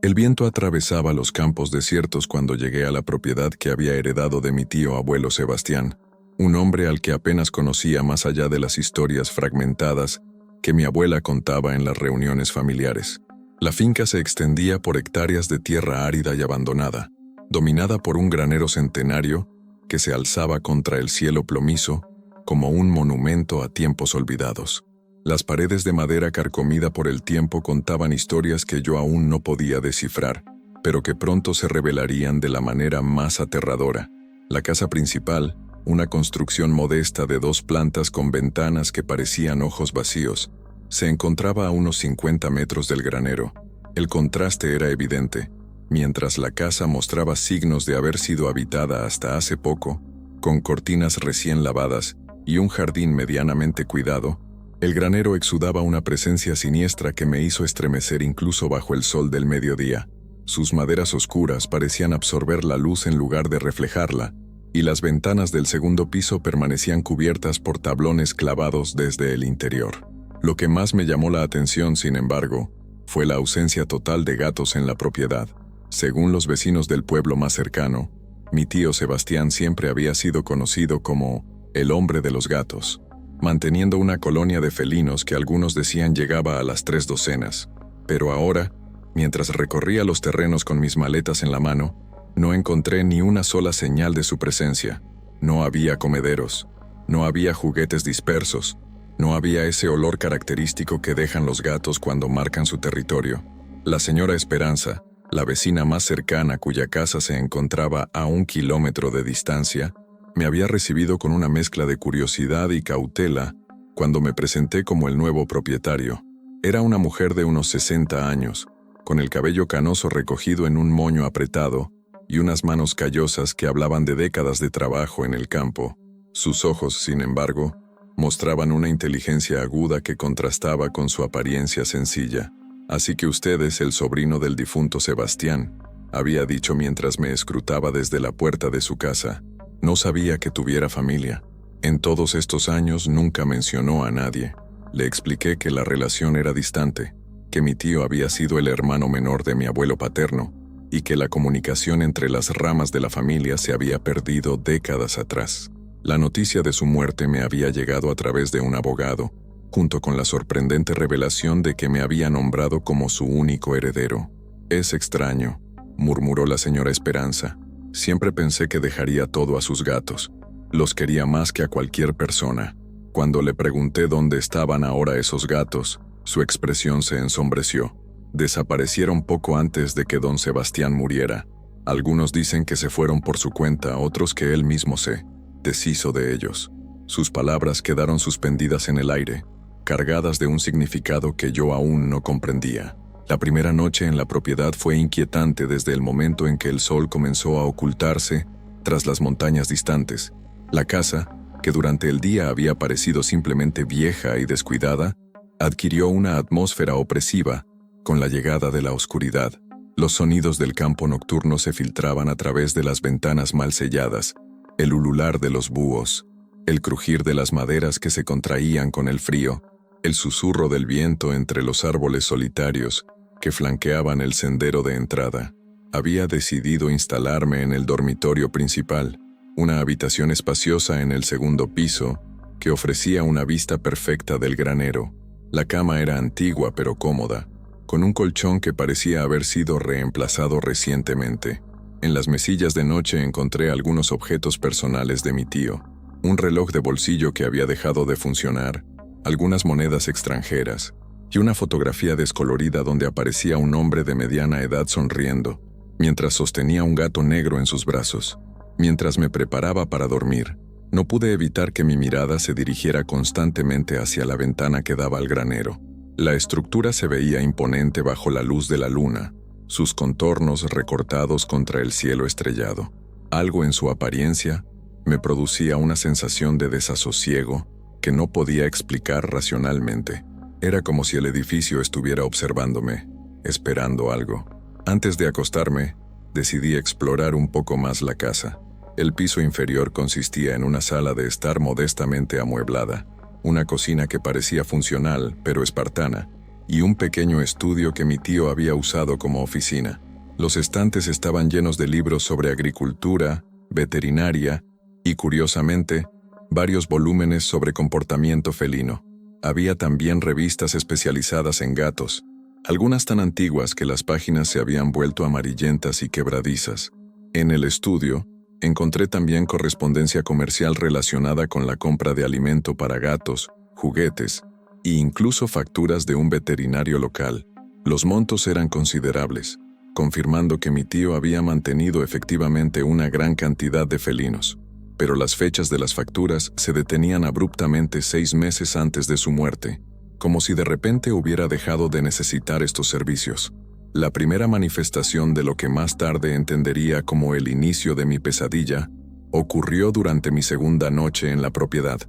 El viento atravesaba los campos desiertos cuando llegué a la propiedad que había heredado de mi tío abuelo Sebastián, un hombre al que apenas conocía más allá de las historias fragmentadas que mi abuela contaba en las reuniones familiares. La finca se extendía por hectáreas de tierra árida y abandonada, dominada por un granero centenario que se alzaba contra el cielo plomizo como un monumento a tiempos olvidados. Las paredes de madera carcomida por el tiempo contaban historias que yo aún no podía descifrar, pero que pronto se revelarían de la manera más aterradora. La casa principal, una construcción modesta de 2 plantas con ventanas que parecían ojos vacíos, se encontraba a unos 50 metros del granero. El contraste era evidente. Mientras la casa mostraba signos de haber sido habitada hasta hace poco, con cortinas recién lavadas y un jardín medianamente cuidado, el granero exudaba una presencia siniestra que me hizo estremecer incluso bajo el sol del mediodía. Sus maderas oscuras parecían absorber la luz en lugar de reflejarla, y las ventanas del segundo piso permanecían cubiertas por tablones clavados desde el interior. Lo que más me llamó la atención, sin embargo, fue la ausencia total de gatos en la propiedad. Según los vecinos del pueblo más cercano, mi tío Sebastián siempre había sido conocido como el hombre de los gatos, manteniendo una colonia de felinos que algunos decían llegaba a las 3 docenas. Pero ahora, mientras recorría los terrenos con mis maletas en la mano, no encontré ni una sola señal de su presencia. No había comederos, no había juguetes dispersos, no había ese olor característico que dejan los gatos cuando marcan su territorio. La señora Esperanza, la vecina más cercana cuya casa se encontraba a 1 kilómetro de distancia, me había recibido con una mezcla de curiosidad y cautela cuando me presenté como el nuevo propietario. Era una mujer de unos 60 años, con el cabello canoso recogido en un moño apretado y unas manos callosas que hablaban de décadas de trabajo en el campo. Sus ojos, sin embargo, mostraban una inteligencia aguda que contrastaba con su apariencia sencilla. «Así que usted es el sobrino del difunto Sebastián», había dicho mientras me escrutaba desde la puerta de su casa. No sabía que tuviera familia. En todos estos años nunca mencionó a nadie. Le expliqué que la relación era distante, que mi tío había sido el hermano menor de mi abuelo paterno y que la comunicación entre las ramas de la familia se había perdido décadas atrás. La noticia de su muerte me había llegado a través de un abogado, junto con la sorprendente revelación de que me había nombrado como su único heredero. «Es extraño», murmuró la señora Esperanza. «Siempre pensé que dejaría todo a sus gatos. Los quería más que a cualquier persona. Cuando le pregunté dónde estaban ahora esos gatos, su expresión se ensombreció. Desaparecieron poco antes de que don Sebastián muriera. Algunos dicen que se fueron por su cuenta, otros que él mismo se deshizo de ellos». Sus palabras quedaron suspendidas en el aire, cargadas de un significado que yo aún no comprendía. La primera noche en la propiedad fue inquietante desde el momento en que el sol comenzó a ocultarse tras las montañas distantes. La casa, que durante el día había parecido simplemente vieja y descuidada, adquirió una atmósfera opresiva con la llegada de la oscuridad. Los sonidos del campo nocturno se filtraban a través de las ventanas mal selladas, el ulular de los búhos, el crujir de las maderas que se contraían con el frío, el susurro del viento entre los árboles solitarios que flanqueaban el sendero de entrada. Había decidido instalarme en el dormitorio principal, una habitación espaciosa en el segundo piso que ofrecía una vista perfecta del granero. La cama era antigua pero cómoda, con un colchón que parecía haber sido reemplazado recientemente. En las mesillas de noche encontré algunos objetos personales de mi tío, un reloj de bolsillo que había dejado de funcionar, algunas monedas extranjeras y una fotografía descolorida donde aparecía un hombre de mediana edad sonriendo, mientras sostenía un gato negro en sus brazos. Mientras me preparaba para dormir, no pude evitar que mi mirada se dirigiera constantemente hacia la ventana que daba al granero. La estructura se veía imponente bajo la luz de la luna, sus contornos recortados contra el cielo estrellado. Algo en su apariencia me producía una sensación de desasosiego que no podía explicar racionalmente. Era como si el edificio estuviera observándome, esperando algo. Antes de acostarme, decidí explorar un poco más la casa. El piso inferior consistía en una sala de estar modestamente amueblada, una cocina que parecía funcional pero espartana, y un pequeño estudio que mi tío había usado como oficina. Los estantes estaban llenos de libros sobre agricultura, veterinaria y, curiosamente, varios volúmenes sobre comportamiento felino. Había también revistas especializadas en gatos, algunas tan antiguas que las páginas se habían vuelto amarillentas y quebradizas. En el estudio, encontré también correspondencia comercial relacionada con la compra de alimento para gatos, juguetes e incluso facturas de un veterinario local. Los montos eran considerables, confirmando que mi tío había mantenido efectivamente una gran cantidad de felinos. Pero las fechas de las facturas se detenían abruptamente 6 meses antes de su muerte, como si de repente hubiera dejado de necesitar estos servicios. La primera manifestación de lo que más tarde entendería como el inicio de mi pesadilla ocurrió durante mi segunda noche en la propiedad.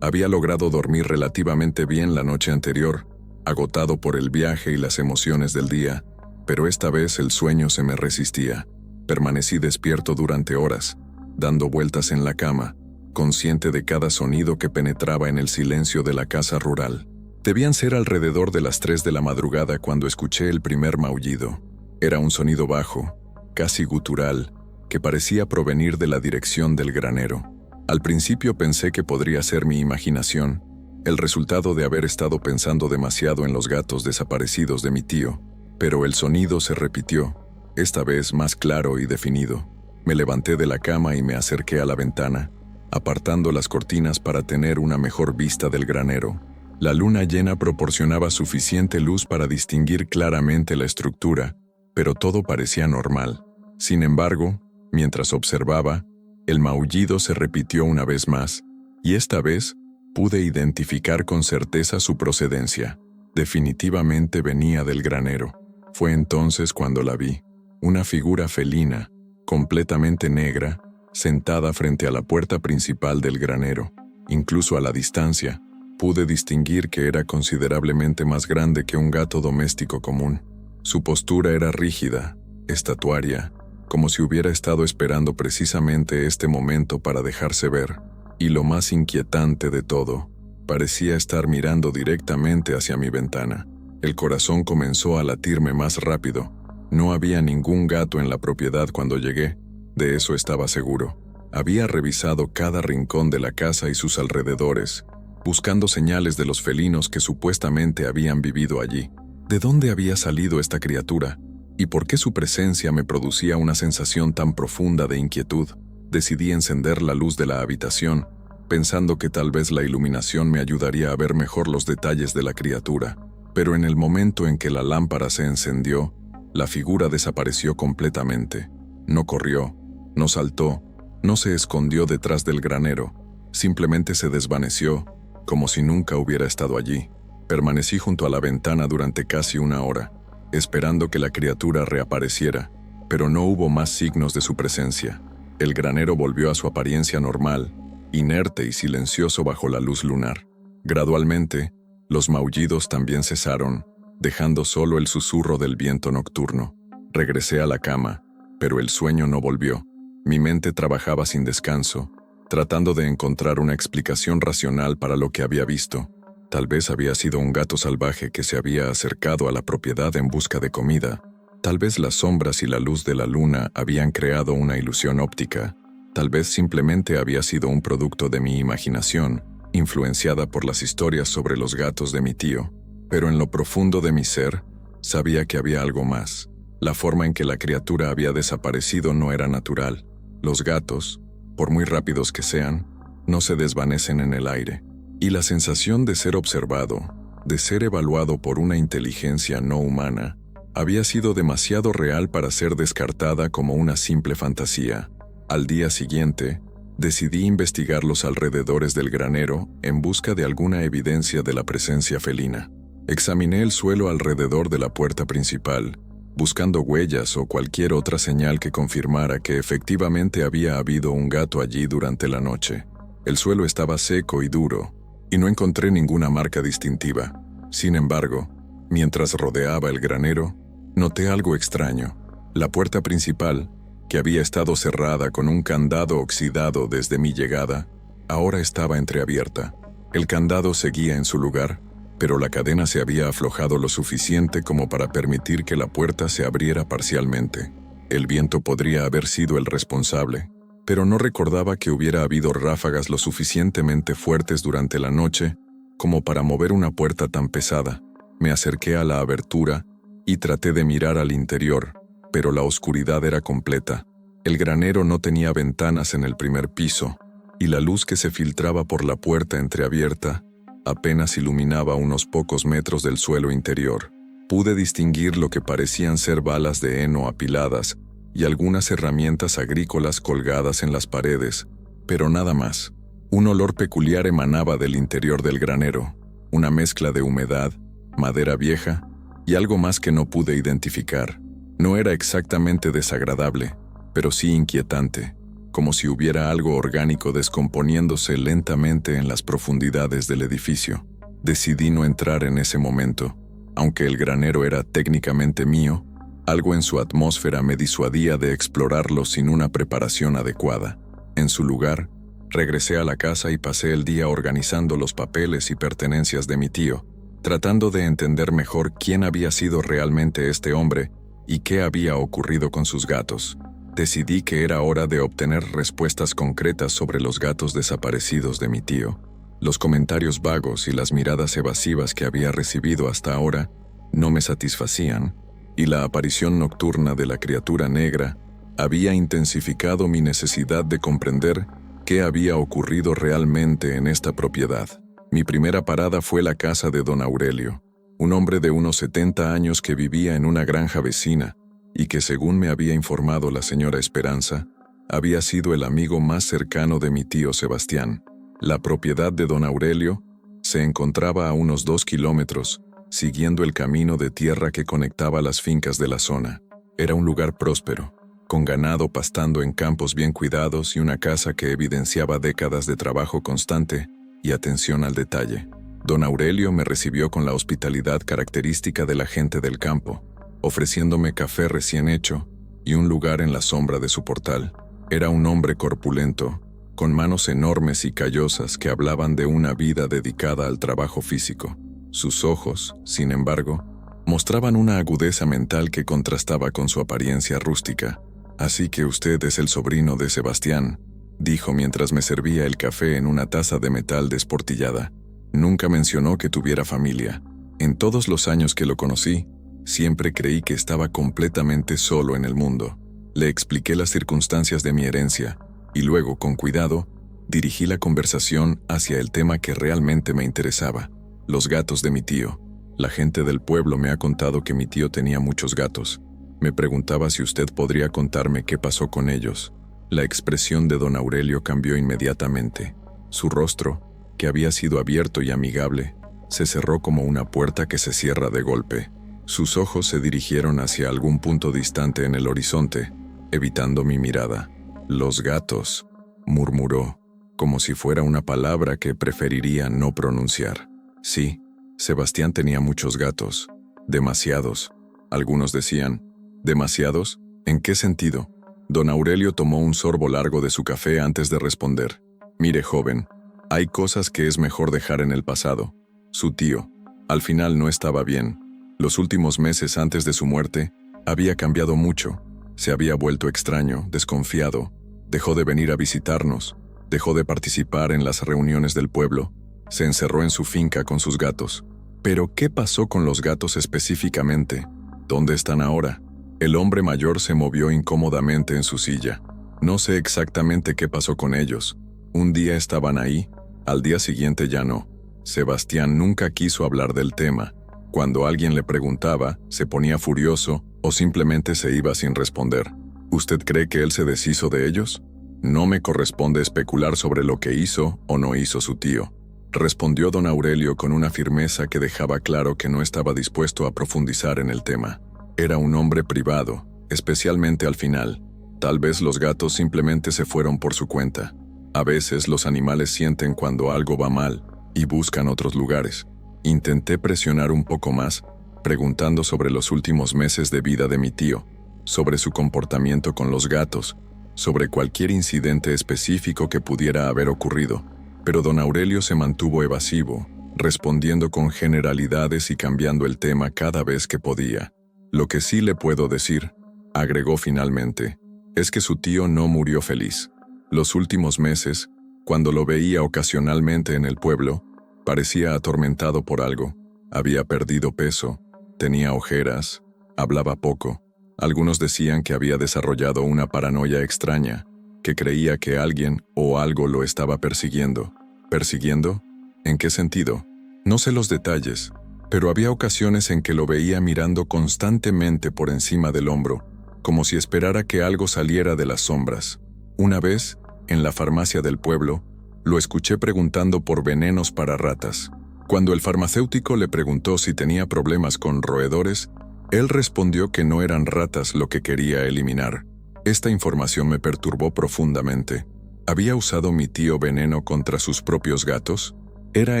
Había logrado dormir relativamente bien la noche anterior, agotado por el viaje y las emociones del día, pero esta vez el sueño se me resistía. Permanecí despierto durante horas, dando vueltas en la cama, consciente de cada sonido que penetraba en el silencio de la casa rural. Debían ser alrededor de las 3 de la madrugada cuando escuché el primer maullido. Era un sonido bajo, casi gutural, que parecía provenir de la dirección del granero. Al principio pensé que podría ser mi imaginación, el resultado de haber estado pensando demasiado en los gatos desaparecidos de mi tío, pero el sonido se repitió, esta vez más claro y definido. Me levanté de la cama y me acerqué a la ventana, apartando las cortinas para tener una mejor vista del granero. La luna llena proporcionaba suficiente luz para distinguir claramente la estructura, pero todo parecía normal. Sin embargo, mientras observaba, el maullido se repitió una vez más, y esta vez pude identificar con certeza su procedencia. Definitivamente venía del granero. Fue entonces cuando la vi, una figura felina, completamente negra, sentada frente a la puerta principal del granero. Incluso a la distancia, pude distinguir que era considerablemente más grande que un gato doméstico común. Su postura era rígida, estatuaria, como si hubiera estado esperando precisamente este momento para dejarse ver. Y lo más inquietante de todo, parecía estar mirando directamente hacia mi ventana. El corazón comenzó a latirme más rápido. No había ningún gato en la propiedad cuando llegué, de eso estaba seguro. Había revisado cada rincón de la casa y sus alrededores, buscando señales de los felinos que supuestamente habían vivido allí. ¿De dónde había salido esta criatura? ¿Y por qué su presencia me producía una sensación tan profunda de inquietud? Decidí encender la luz de la habitación, pensando que tal vez la iluminación me ayudaría a ver mejor los detalles de la criatura. Pero en el momento en que la lámpara se encendió, la figura desapareció completamente. No corrió, no saltó, no se escondió detrás del granero, simplemente se desvaneció, como si nunca hubiera estado allí. Permanecí junto a la ventana durante casi 1 hora, esperando que la criatura reapareciera, pero no hubo más signos de su presencia. El granero volvió a su apariencia normal, inerte y silencioso bajo la luz lunar. Gradualmente, los maullidos también cesaron, dejando solo el susurro del viento nocturno. Regresé a la cama, pero el sueño no volvió. Mi mente trabajaba sin descanso, tratando de encontrar una explicación racional para lo que había visto. Tal vez había sido un gato salvaje que se había acercado a la propiedad en busca de comida. Tal vez las sombras y la luz de la luna habían creado una ilusión óptica. Tal vez simplemente había sido un producto de mi imaginación, influenciada por las historias sobre los gatos de mi tío. Pero en lo profundo de mi ser, sabía que había algo más. La forma en que la criatura había desaparecido no era natural. Los gatos, por muy rápidos que sean, no se desvanecen en el aire. Y la sensación de ser observado, de ser evaluado por una inteligencia no humana, había sido demasiado real para ser descartada como una simple fantasía. Al día siguiente, decidí investigar los alrededores del granero en busca de alguna evidencia de la presencia felina. Examiné el suelo alrededor de la puerta principal, buscando huellas o cualquier otra señal que confirmara que efectivamente había habido un gato allí durante la noche. El suelo estaba seco y duro, y no encontré ninguna marca distintiva. Sin embargo, mientras rodeaba el granero, noté algo extraño. La puerta principal, que había estado cerrada con un candado oxidado desde mi llegada, ahora estaba entreabierta. El candado seguía en su lugar, pero la cadena se había aflojado lo suficiente como para permitir que la puerta se abriera parcialmente. El viento podría haber sido el responsable, pero no recordaba que hubiera habido ráfagas lo suficientemente fuertes durante la noche como para mover una puerta tan pesada. Me acerqué a la abertura y traté de mirar al interior, pero la oscuridad era completa. El granero no tenía ventanas en el primer piso, y la luz que se filtraba por la puerta entreabierta apenas iluminaba unos pocos metros del suelo interior. Pude distinguir lo que parecían ser balas de heno apiladas y algunas herramientas agrícolas colgadas en las paredes, pero nada más. Un olor peculiar emanaba del interior del granero, una mezcla de humedad, madera vieja y algo más que no pude identificar. No era exactamente desagradable, pero sí inquietante, como si hubiera algo orgánico descomponiéndose lentamente en las profundidades del edificio. Decidí no entrar en ese momento. Aunque el granero era técnicamente mío, algo en su atmósfera me disuadía de explorarlo sin una preparación adecuada. En su lugar, regresé a la casa y pasé el día organizando los papeles y pertenencias de mi tío, tratando de entender mejor quién había sido realmente este hombre y qué había ocurrido con sus gatos. Decidí que era hora de obtener respuestas concretas sobre los gatos desaparecidos de mi tío. Los comentarios vagos y las miradas evasivas que había recibido hasta ahora no me satisfacían, y la aparición nocturna de la criatura negra había intensificado mi necesidad de comprender qué había ocurrido realmente en esta propiedad. Mi primera parada fue la casa de don Aurelio, un hombre de unos 70 años que vivía en una granja vecina y que, según me había informado la señora Esperanza, había sido el amigo más cercano de mi tío Sebastián. La propiedad de don Aurelio se encontraba a unos 2 kilómetros, siguiendo el camino de tierra que conectaba las fincas de la zona. Era un lugar próspero, con ganado pastando en campos bien cuidados y una casa que evidenciaba décadas de trabajo constante y atención al detalle. Don Aurelio me recibió con la hospitalidad característica de la gente del campo, ofreciéndome café recién hecho y un lugar en la sombra de su portal. Era un hombre corpulento, con manos enormes y callosas que hablaban de una vida dedicada al trabajo físico. Sus ojos, sin embargo, mostraban una agudeza mental que contrastaba con su apariencia rústica. «Así que usted es el sobrino de Sebastián», dijo mientras me servía el café en una taza de metal desportillada. Nunca mencionó que tuviera familia. En todos los años que lo conocí, siempre creí que estaba completamente solo en el mundo. Le expliqué las circunstancias de mi herencia, y luego, con cuidado, dirigí la conversación hacia el tema que realmente me interesaba: los gatos de mi tío. La gente del pueblo me ha contado que mi tío tenía muchos gatos. Me preguntaba si usted podría contarme qué pasó con ellos. La expresión de don Aurelio cambió inmediatamente. Su rostro, que había sido abierto y amigable, se cerró como una puerta que se cierra de golpe. Sus ojos se dirigieron hacia algún punto distante en el horizonte, evitando mi mirada. «Los gatos», murmuró, como si fuera una palabra que preferiría no pronunciar. Sí, Sebastián tenía muchos gatos. Demasiados. Algunos decían: ¿demasiados? ¿En qué sentido? Don Aurelio tomó un sorbo largo de su café antes de responder. «Mire, joven, hay cosas que es mejor dejar en el pasado. Su tío, al final, no estaba bien. Los últimos meses antes de su muerte, había cambiado mucho. Se había vuelto extraño, desconfiado, dejó de venir a visitarnos, dejó de participar en las reuniones del pueblo, se encerró en su finca con sus gatos. Pero, ¿qué pasó con los gatos específicamente? ¿Dónde están ahora?» El hombre mayor se movió incómodamente en su silla. «No sé exactamente qué pasó con ellos. Un día estaban ahí, al día siguiente ya no». Sebastián nunca quiso hablar del tema. Cuando alguien le preguntaba, se ponía furioso o simplemente se iba sin responder. ¿Usted cree que él se deshizo de ellos? No me corresponde especular sobre lo que hizo o no hizo su tío, respondió don Aurelio con una firmeza que dejaba claro que no estaba dispuesto a profundizar en el tema. Era un hombre privado, especialmente al final. Tal vez los gatos simplemente se fueron por su cuenta. A veces los animales sienten cuando algo va mal y buscan otros lugares. Intenté presionar un poco más, preguntando sobre los últimos meses de vida de mi tío, sobre su comportamiento con los gatos, sobre cualquier incidente específico que pudiera haber ocurrido, pero don Aurelio se mantuvo evasivo respondiendo con generalidades y cambiando el tema cada vez que podía. Lo que sí le puedo decir, agregó finalmente, es que su tío no murió feliz. Los últimos meses, cuando lo veía ocasionalmente en el pueblo, parecía atormentado por algo. Había perdido peso, tenía ojeras, hablaba poco. Algunos decían que había desarrollado una paranoia extraña, que creía que alguien o algo lo estaba persiguiendo. ¿Persiguiendo? ¿En qué sentido? No sé los detalles, pero había ocasiones en que lo veía mirando constantemente por encima del hombro, como si esperara que algo saliera de las sombras. Una vez, en la farmacia del pueblo, lo escuché preguntando por venenos para ratas. Cuando el farmacéutico le preguntó si tenía problemas con roedores, él respondió que no eran ratas lo que quería eliminar. Esta información me perturbó profundamente. ¿Había usado mi tío veneno contra sus propios gatos? ¿Era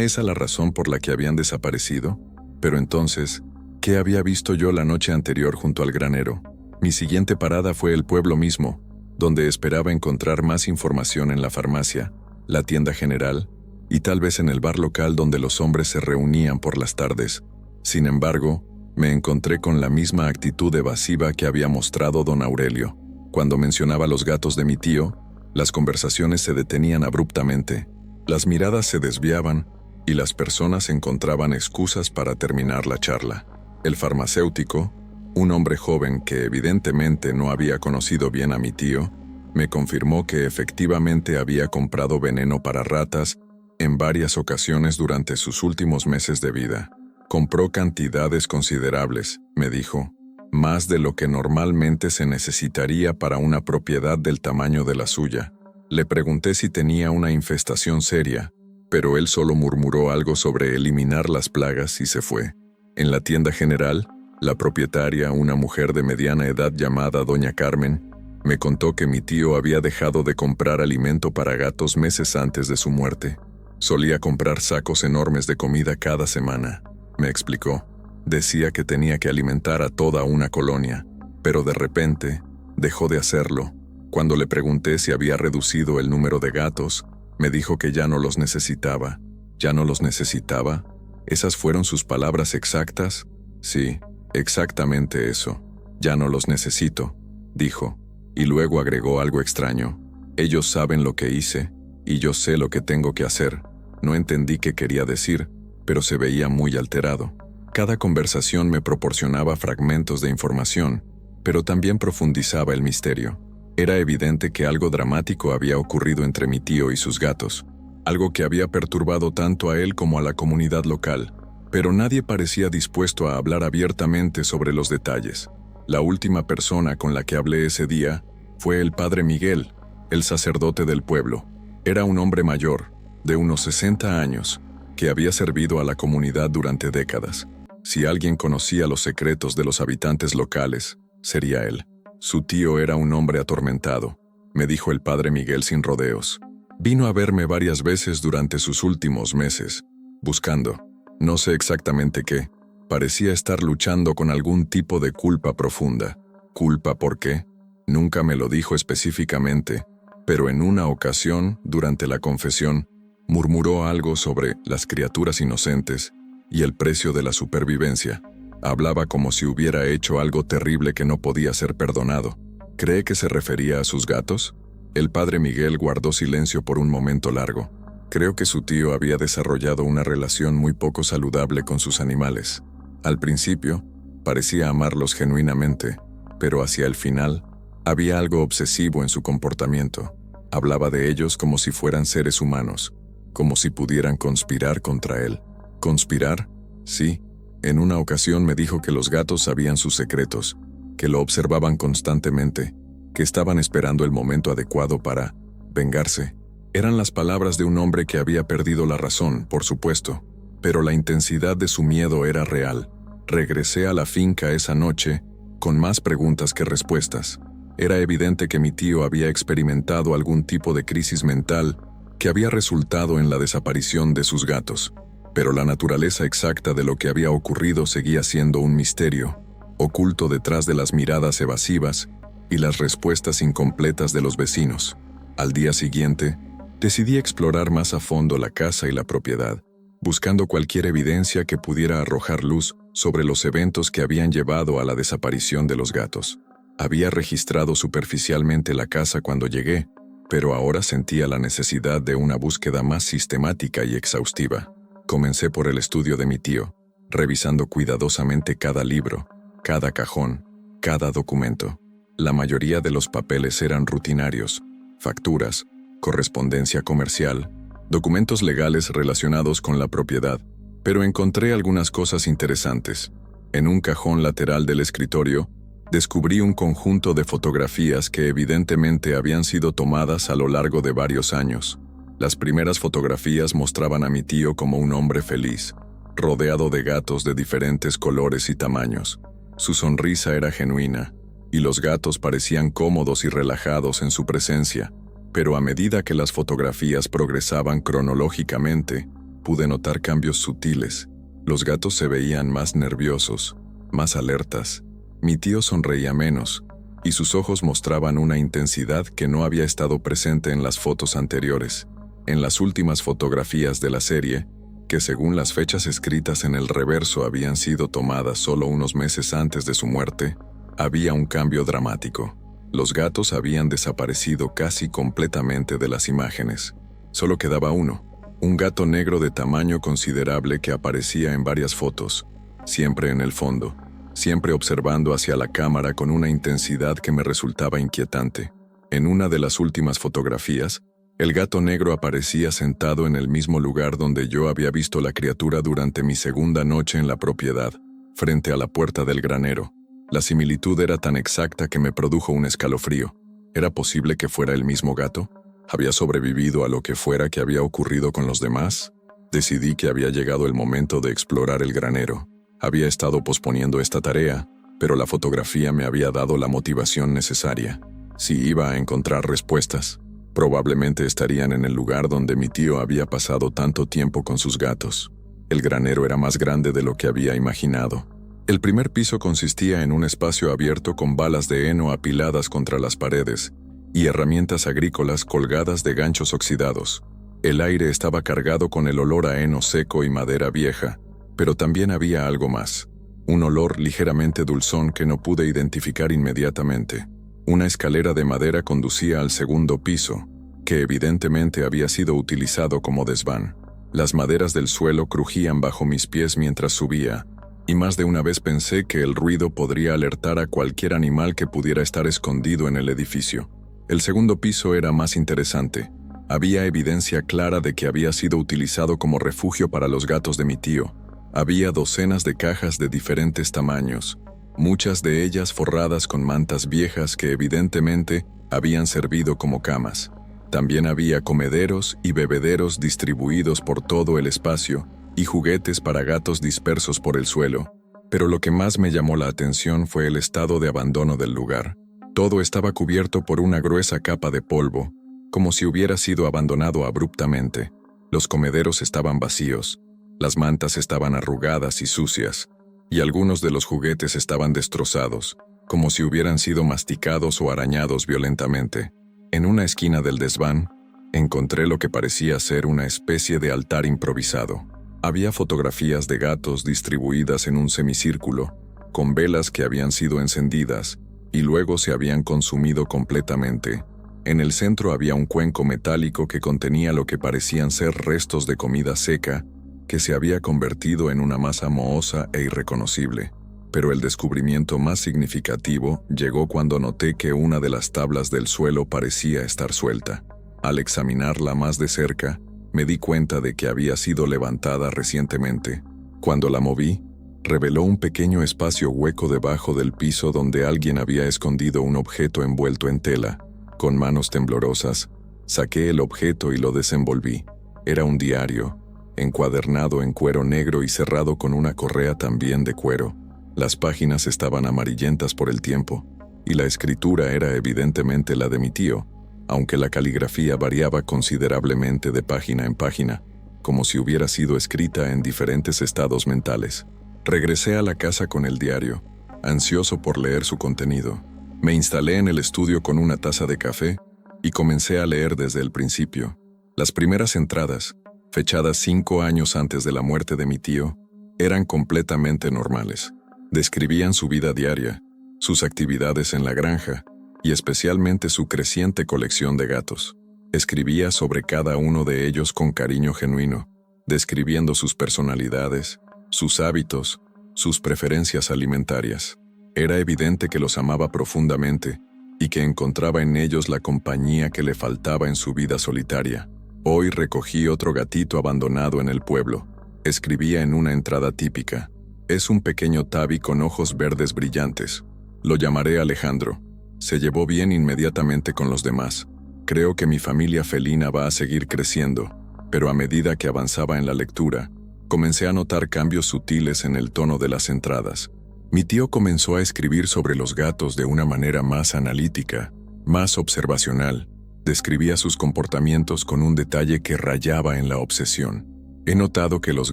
esa la razón por la que habían desaparecido? Pero entonces, ¿qué había visto yo la noche anterior junto al granero? Mi siguiente parada fue el pueblo mismo, donde esperaba encontrar más información en la farmacia, la tienda general, y tal vez en el bar local donde los hombres se reunían por las tardes. Sin embargo, me encontré con la misma actitud evasiva que había mostrado don Aurelio. Cuando mencionaba los gatos de mi tío, las conversaciones se detenían abruptamente, las miradas se desviaban y las personas encontraban excusas para terminar la charla. El farmacéutico, un hombre joven que evidentemente no había conocido bien a mi tío, me confirmó que efectivamente había comprado veneno para ratas en varias ocasiones durante sus últimos meses de vida. Compró cantidades considerables, me dijo, más de lo que normalmente se necesitaría para una propiedad del tamaño de la suya. Le pregunté si tenía una infestación seria, pero él solo murmuró algo sobre eliminar las plagas y se fue. En la tienda general, la propietaria, una mujer de mediana edad llamada Doña Carmen, me contó que mi tío había dejado de comprar alimento para gatos meses antes de su muerte. Solía comprar sacos enormes de comida cada semana, me explicó. Decía que tenía que alimentar a toda una colonia, pero de repente dejó de hacerlo. Cuando le pregunté si había reducido el número de gatos, me dijo que ya no los necesitaba. ¿Ya no los necesitaba? ¿Esas fueron sus palabras exactas? Sí, exactamente eso. Ya no los necesito, dijo, y luego agregó algo extraño. Ellos saben lo que hice, y yo sé lo que tengo que hacer. No entendí qué quería decir, pero se veía muy alterado. Cada conversación me proporcionaba fragmentos de información, pero también profundizaba el misterio. Era evidente que algo dramático había ocurrido entre mi tío y sus gatos, algo que había perturbado tanto a él como a la comunidad local, pero nadie parecía dispuesto a hablar abiertamente sobre los detalles. La última persona con la que hablé ese día fue el padre Miguel, el sacerdote del pueblo. Era un hombre mayor, de unos 60 años, que había servido a la comunidad durante décadas. Si alguien conocía los secretos de los habitantes locales, sería él. Su tío era un hombre atormentado, me dijo el padre Miguel sin rodeos. Vino a verme varias veces durante sus últimos meses, buscando, no sé exactamente qué, parecía estar luchando con algún tipo de culpa profunda. ¿Culpa por qué? Nunca me lo dijo específicamente, pero en una ocasión, durante la confesión, murmuró algo sobre las criaturas inocentes y el precio de la supervivencia. Hablaba como si hubiera hecho algo terrible que no podía ser perdonado. ¿Cree que se refería a sus gatos? El padre Miguel guardó silencio por un momento largo. Creo que su tío había desarrollado una relación muy poco saludable con sus animales. Al principio, parecía amarlos genuinamente, pero hacia el final, había algo obsesivo en su comportamiento. Hablaba de ellos como si fueran seres humanos, como si pudieran conspirar contra él. ¿Conspirar? Sí. En una ocasión me dijo que los gatos sabían sus secretos, que lo observaban constantemente, que estaban esperando el momento adecuado para vengarse. Eran las palabras de un hombre que había perdido la razón, por supuesto, pero la intensidad de su miedo era real. Regresé a la finca esa noche con más preguntas que respuestas. Era evidente que mi tío había experimentado algún tipo de crisis mental que había resultado en la desaparición de sus gatos. Pero la naturaleza exacta de lo que había ocurrido seguía siendo un misterio, oculto detrás de las miradas evasivas y las respuestas incompletas de los vecinos. Al día siguiente, decidí explorar más a fondo la casa y la propiedad. buscando cualquier evidencia que pudiera arrojar luz sobre los eventos que habían llevado a la desaparición de los gatos. Había registrado superficialmente la casa cuando llegué, pero ahora sentía la necesidad de una búsqueda más sistemática y exhaustiva. Comencé por el estudio de mi tío, revisando cuidadosamente cada libro, cada cajón, cada documento. La mayoría de los papeles eran rutinarios, facturas, correspondencia comercial, documentos legales relacionados con la propiedad, pero encontré algunas cosas interesantes. En un cajón lateral del escritorio, descubrí un conjunto de fotografías que evidentemente habían sido tomadas a lo largo de varios años. Las primeras fotografías mostraban a mi tío como un hombre feliz, rodeado de gatos de diferentes colores y tamaños. Su sonrisa era genuina, y los gatos parecían cómodos y relajados en su presencia, pero a medida que las fotografías progresaban cronológicamente, pude notar cambios sutiles. Los gatos se veían más nerviosos, más alertas. Mi tío sonreía menos, y sus ojos mostraban una intensidad que no había estado presente en las fotos anteriores. En las últimas fotografías de la serie, que según las fechas escritas en el reverso habían sido tomadas solo unos meses antes de su muerte, había un cambio dramático. Los gatos habían desaparecido casi completamente de las imágenes. Solo quedaba uno, un gato negro de tamaño considerable que aparecía en varias fotos, siempre en el fondo, siempre observando hacia la cámara con una intensidad que me resultaba inquietante. En una de las últimas fotografías, el gato negro aparecía sentado en el mismo lugar donde yo había visto la criatura durante mi segunda noche en la propiedad, frente a la puerta del granero. La similitud era tan exacta que me produjo un escalofrío. ¿Era posible que fuera el mismo gato? ¿Había sobrevivido a lo que fuera que había ocurrido con los demás? Decidí que había llegado el momento de explorar el granero. Había estado posponiendo esta tarea, pero la fotografía me había dado la motivación necesaria. Si iba a encontrar respuestas, probablemente estarían en el lugar donde mi tío había pasado tanto tiempo con sus gatos. El granero era más grande de lo que había imaginado. El primer piso consistía en un espacio abierto con balas de heno apiladas contra las paredes y herramientas agrícolas colgadas de ganchos oxidados. El aire estaba cargado con el olor a heno seco y madera vieja, pero también había algo más. Un olor ligeramente dulzón que no pude identificar inmediatamente. Una escalera de madera conducía al segundo piso, que evidentemente había sido utilizado como desván. Las maderas del suelo crujían bajo mis pies mientras subía, y más de una vez pensé que el ruido podría alertar a cualquier animal que pudiera estar escondido en el edificio. El segundo piso era más interesante. Había evidencia clara de que había sido utilizado como refugio para los gatos de mi tío. Había docenas de cajas de diferentes tamaños, muchas de ellas forradas con mantas viejas que evidentemente habían servido como camas. También había comederos y bebederos distribuidos por todo el espacio y juguetes para gatos dispersos por el suelo. Pero lo que más me llamó la atención fue el estado de abandono del lugar. Todo estaba cubierto por una gruesa capa de polvo, como si hubiera sido abandonado abruptamente. Los comederos estaban vacíos, las mantas estaban arrugadas y sucias, y algunos de los juguetes estaban destrozados, como si hubieran sido masticados o arañados violentamente. En una esquina del desván, encontré lo que parecía ser una especie de altar improvisado. Había fotografías de gatos distribuidas en un semicírculo, con velas que habían sido encendidas y luego se habían consumido completamente. En el centro había un cuenco metálico que contenía lo que parecían ser restos de comida seca, que se había convertido en una masa mohosa e irreconocible. Pero el descubrimiento más significativo llegó cuando noté que una de las tablas del suelo parecía estar suelta. Al examinarla más de cerca, me di cuenta de que había sido levantada recientemente. Cuando la moví, reveló un pequeño espacio hueco debajo del piso donde alguien había escondido un objeto envuelto en tela. Con manos temblorosas, saqué el objeto y lo desenvolví. Era un diario, encuadernado en cuero negro y cerrado con una correa también de cuero. Las páginas estaban amarillentas por el tiempo, y la escritura era evidentemente la de mi tío, aunque la caligrafía variaba considerablemente de página en página, como si hubiera sido escrita en diferentes estados mentales. Regresé a la casa con el diario, ansioso por leer su contenido. Me instalé en el estudio con una taza de café y comencé a leer desde el principio. Las primeras entradas, fechadas 5 años antes de la muerte de mi tío, eran completamente normales. Describían su vida diaria, sus actividades en la granja y especialmente su creciente colección de gatos. Escribía sobre cada uno de ellos con cariño genuino, describiendo sus personalidades, sus hábitos, sus preferencias alimentarias. Era evidente que los amaba profundamente y que encontraba en ellos la compañía que le faltaba en su vida solitaria. Hoy recogí otro gatito abandonado en el pueblo. Escribía en una entrada típica. Es un pequeño tabby con ojos verdes brillantes. Lo llamaré Alejandro. Se llevó bien inmediatamente con los demás. Creo que mi familia felina va a seguir creciendo, pero a medida que avanzaba en la lectura, comencé a notar cambios sutiles en el tono de las entradas. Mi tío comenzó a escribir sobre los gatos de una manera más analítica, más observacional. Describía sus comportamientos con un detalle que rayaba en la obsesión. He notado que los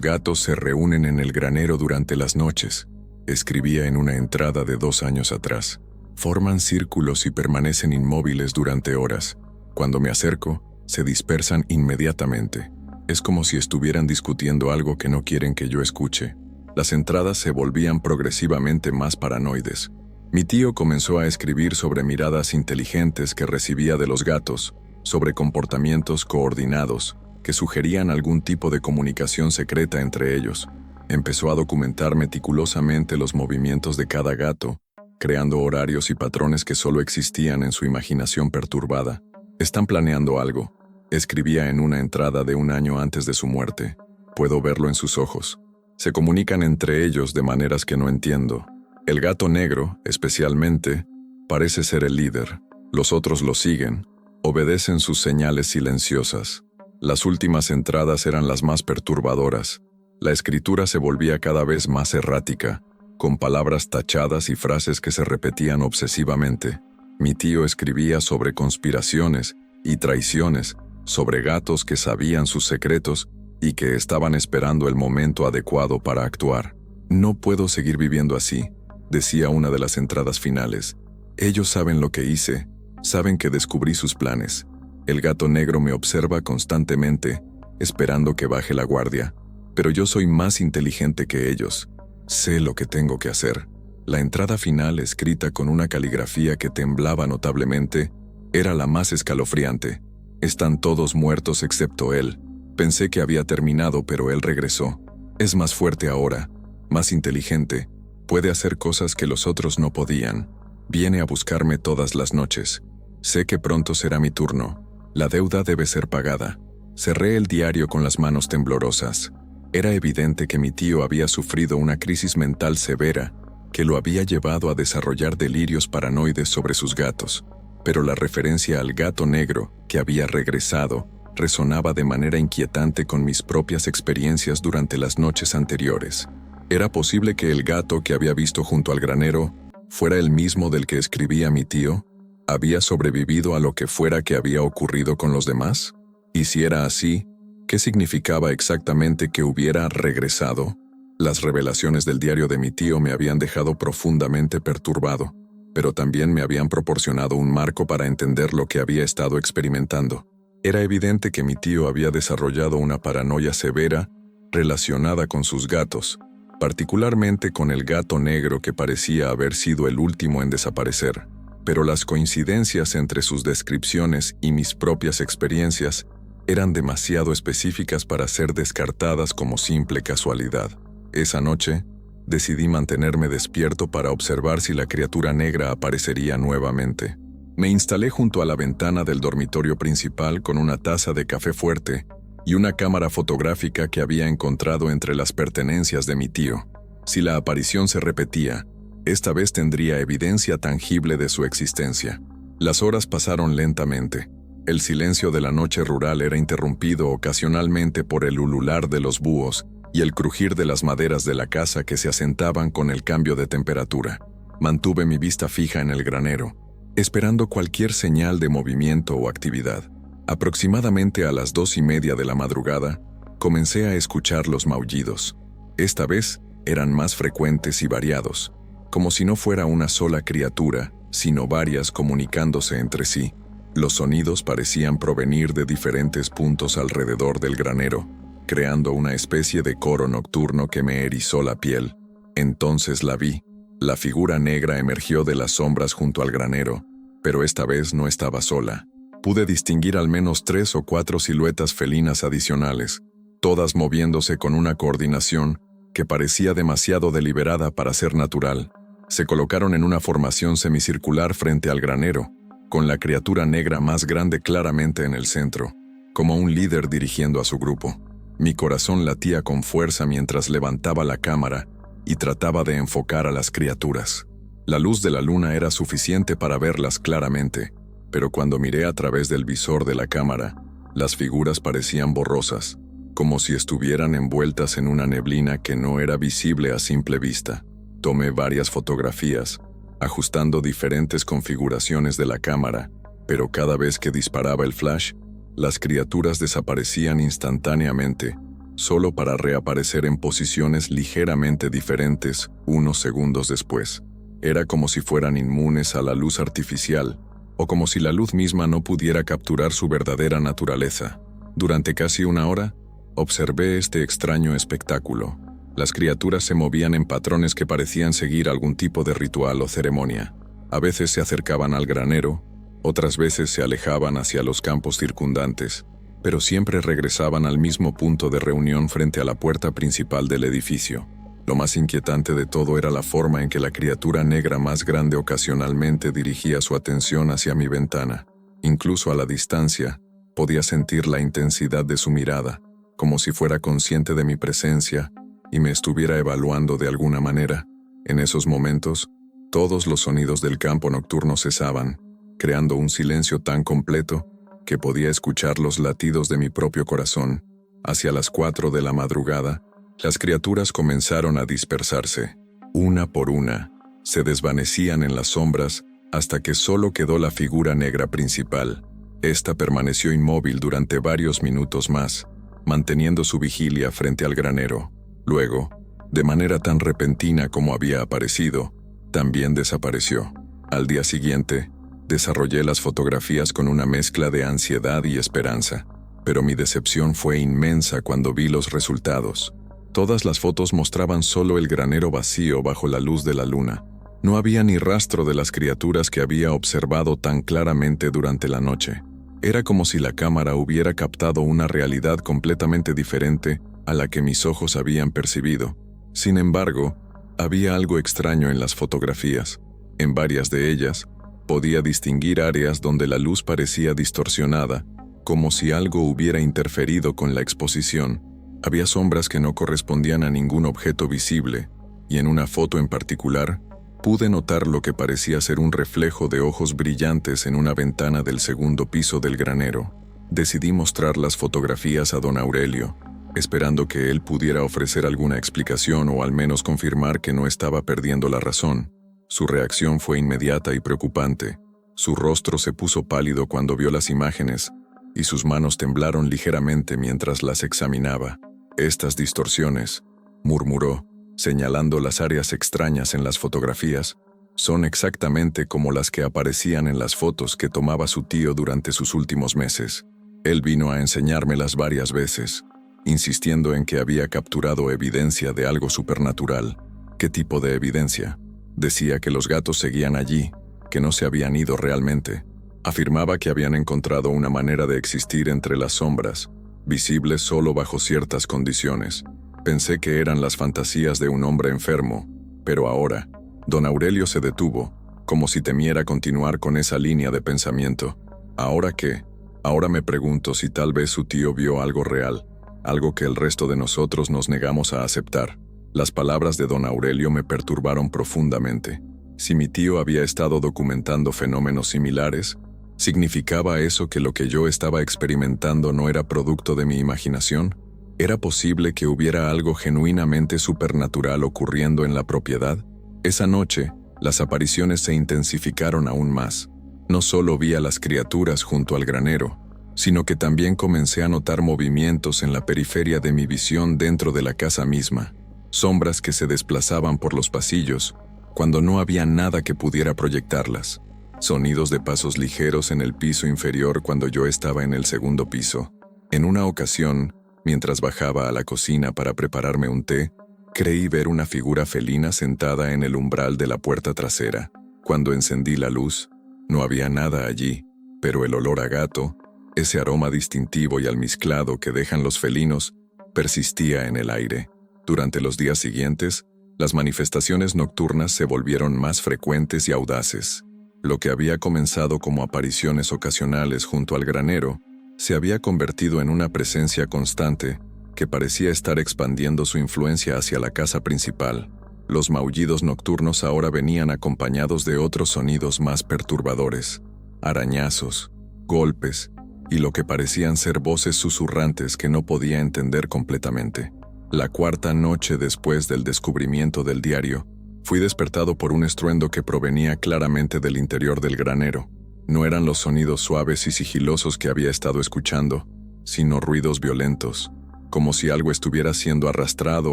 gatos se reúnen en el granero durante las noches, escribía en una entrada de 2 años atrás. Forman círculos y permanecen inmóviles durante horas. Cuando me acerco, se dispersan inmediatamente. Es como si estuvieran discutiendo algo que no quieren que yo escuche. Las entradas se volvían progresivamente más paranoides. Mi tío comenzó a escribir sobre miradas inteligentes que recibía de los gatos, sobre comportamientos coordinados, que sugerían algún tipo de comunicación secreta entre ellos. Empezó a documentar meticulosamente los movimientos de cada gato, creando horarios y patrones que solo existían en su imaginación perturbada. «Están planeando algo», escribía en una entrada de 1 año antes de su muerte. «Puedo verlo en sus ojos. Se comunican entre ellos de maneras que no entiendo. El gato negro, especialmente, parece ser el líder. Los otros lo siguen, obedecen sus señales silenciosas. Las últimas entradas eran las más perturbadoras. La escritura se volvía cada vez más errática, con palabras tachadas y frases que se repetían obsesivamente. Mi tío escribía sobre conspiraciones y traiciones, sobre gatos que sabían sus secretos y que estaban esperando el momento adecuado para actuar. «No puedo seguir viviendo así», decía una de las entradas finales. «Ellos saben lo que hice, saben que descubrí sus planes. El gato negro me observa constantemente, esperando que baje la guardia. Pero yo soy más inteligente que ellos. Sé lo que tengo que hacer». La entrada final, escrita con una caligrafía que temblaba notablemente, era la más escalofriante. «Están todos muertos excepto él. Pensé que había terminado, pero él regresó. Es más fuerte ahora, más inteligente. Puede hacer cosas que los otros no podían. Viene a buscarme todas las noches. Sé que pronto será mi turno. La deuda debe ser pagada». Cerré el diario con las manos temblorosas. Era evidente que mi tío había sufrido una crisis mental severa que lo había llevado a desarrollar delirios paranoides sobre sus gatos. Pero la referencia al gato negro, que había regresado, resonaba de manera inquietante con mis propias experiencias durante las noches anteriores. ¿Era posible que el gato que había visto junto al granero fuera el mismo del que escribía mi tío? ¿Había sobrevivido a lo que fuera que había ocurrido con los demás? Y si era así, ¿qué significaba exactamente que hubiera regresado? Las revelaciones del diario de mi tío me habían dejado profundamente perturbado, pero también me habían proporcionado un marco para entender lo que había estado experimentando. Era evidente que mi tío había desarrollado una paranoia severa relacionada con sus gatos, particularmente con el gato negro que parecía haber sido el último en desaparecer. Pero las coincidencias entre sus descripciones y mis propias experiencias eran demasiado específicas para ser descartadas como simple casualidad. Esa noche, decidí mantenerme despierto para observar si la criatura negra aparecería nuevamente. Me instalé junto a la ventana del dormitorio principal con una taza de café fuerte y una cámara fotográfica que había encontrado entre las pertenencias de mi tío. Si la aparición se repetía, esta vez tendría evidencia tangible de su existencia. Las horas pasaron lentamente. El silencio de la noche rural era interrumpido ocasionalmente por el ulular de los búhos y el crujir de las maderas de la casa que se asentaban con el cambio de temperatura. Mantuve mi vista fija en el granero, esperando cualquier señal de movimiento o actividad. Aproximadamente a las 2:30 de la madrugada, comencé a escuchar los maullidos. Esta vez eran más frecuentes y variados, como si no fuera una sola criatura, sino varias comunicándose entre sí. Los sonidos parecían provenir de diferentes puntos alrededor del granero, creando una especie de coro nocturno que me erizó la piel. Entonces la vi. La figura negra emergió de las sombras junto al granero, pero esta vez no estaba sola. Pude distinguir al menos 3 o 4 siluetas felinas adicionales, todas moviéndose con una coordinación que parecía demasiado deliberada para ser natural. Se colocaron en una formación semicircular frente al granero, con la criatura negra más grande claramente en el centro, como un líder dirigiendo a su grupo. Mi corazón latía con fuerza mientras levantaba la cámara y trataba de enfocar a las criaturas. La luz de la luna era suficiente para verlas claramente, pero cuando miré a través del visor de la cámara, las figuras parecían borrosas, como si estuvieran envueltas en una neblina que no era visible a simple vista. Tomé varias fotografías, ajustando diferentes configuraciones de la cámara, pero cada vez que disparaba el flash, las criaturas desaparecían instantáneamente, solo para reaparecer en posiciones ligeramente diferentes unos segundos después. Era como si fueran inmunes a la luz artificial, o como si la luz misma no pudiera capturar su verdadera naturaleza. Durante casi una hora, observé este extraño espectáculo. Las criaturas se movían en patrones que parecían seguir algún tipo de ritual o ceremonia. A veces se acercaban al granero, otras veces se alejaban hacia los campos circundantes, pero siempre regresaban al mismo punto de reunión frente a la puerta principal del edificio. Lo más inquietante de todo era la forma en que la criatura negra más grande ocasionalmente dirigía su atención hacia mi ventana. Incluso a la distancia, podía sentir la intensidad de su mirada, como si fuera consciente de mi presencia y me estuviera evaluando de alguna manera. En esos momentos, todos los sonidos del campo nocturno cesaban, creando un silencio tan completo que podía escuchar los latidos de mi propio corazón. Hacia las 4 de la madrugada, las criaturas comenzaron a dispersarse. Una por una, se desvanecían en las sombras hasta que solo quedó la figura negra principal. Esta permaneció inmóvil durante varios minutos más, manteniendo su vigilia frente al granero. Luego, de manera tan repentina como había aparecido, también desapareció. Al día siguiente, desarrollé las fotografías con una mezcla de ansiedad y esperanza, pero mi decepción fue inmensa cuando vi los resultados. Todas las fotos mostraban solo el granero vacío bajo la luz de la luna. No había ni rastro de las criaturas que había observado tan claramente durante la noche. Era como si la cámara hubiera captado una realidad completamente diferente a la que mis ojos habían percibido. Sin embargo, había algo extraño en las fotografías. En varias de ellas, podía distinguir áreas donde la luz parecía distorsionada, como si algo hubiera interferido con la exposición. Había sombras que no correspondían a ningún objeto visible, y en una foto en particular, pude notar lo que parecía ser un reflejo de ojos brillantes en una ventana del segundo piso del granero. Decidí mostrar las fotografías a don Aurelio, esperando que él pudiera ofrecer alguna explicación o al menos confirmar que no estaba perdiendo la razón. Su reacción fue inmediata y preocupante. Su rostro se puso pálido cuando vio las imágenes, y sus manos temblaron ligeramente mientras las examinaba. «Estas distorsiones», murmuró, señalando las áreas extrañas en las fotografías, «son exactamente como las que aparecían en las fotos que tomaba su tío durante sus últimos meses. Él vino a enseñármelas varias veces, insistiendo en que había capturado evidencia de algo supernatural». «¿Qué tipo de evidencia?». Decía que los gatos seguían allí, que no se habían ido realmente. Afirmaba que habían encontrado una manera de existir entre las sombras, visibles solo bajo ciertas condiciones. Pensé que eran las fantasías de un hombre enfermo, pero ahora, don Aurelio se detuvo, como si temiera continuar con esa línea de pensamiento. ¿Ahora qué? Ahora me pregunto si tal vez su tío vio algo real, algo que el resto de nosotros nos negamos a aceptar. Las palabras de don Aurelio me perturbaron profundamente. Si mi tío había estado documentando fenómenos similares, ¿significaba eso que lo que yo estaba experimentando no era producto de mi imaginación? ¿Era posible que hubiera algo genuinamente supernatural ocurriendo en la propiedad? Esa noche, las apariciones se intensificaron aún más. No solo vi a las criaturas junto al granero, sino que también comencé a notar movimientos en la periferia de mi visión dentro de la casa misma. Sombras que se desplazaban por los pasillos, cuando no había nada que pudiera proyectarlas. Sonidos de pasos ligeros en el piso inferior cuando yo estaba en el segundo piso. En una ocasión, Mientras bajaba a la cocina para prepararme un té, creí ver una figura felina sentada en el umbral de la puerta trasera. Cuando encendí la luz, no había nada allí, pero el olor a gato, ese aroma distintivo y almizclado que dejan los felinos, persistía en el aire. Durante los días siguientes, las manifestaciones nocturnas se volvieron más frecuentes y audaces. Lo que había comenzado como apariciones ocasionales junto al granero, se había convertido en una presencia constante que parecía estar expandiendo su influencia hacia la casa principal. Los maullidos nocturnos ahora venían acompañados de otros sonidos más perturbadores: arañazos, golpes y lo que parecían ser voces susurrantes que no podía entender completamente. La cuarta noche después del descubrimiento del diario, fui despertado por un estruendo que provenía claramente del interior del granero. No eran los sonidos suaves y sigilosos que había estado escuchando, sino ruidos violentos, como si algo estuviera siendo arrastrado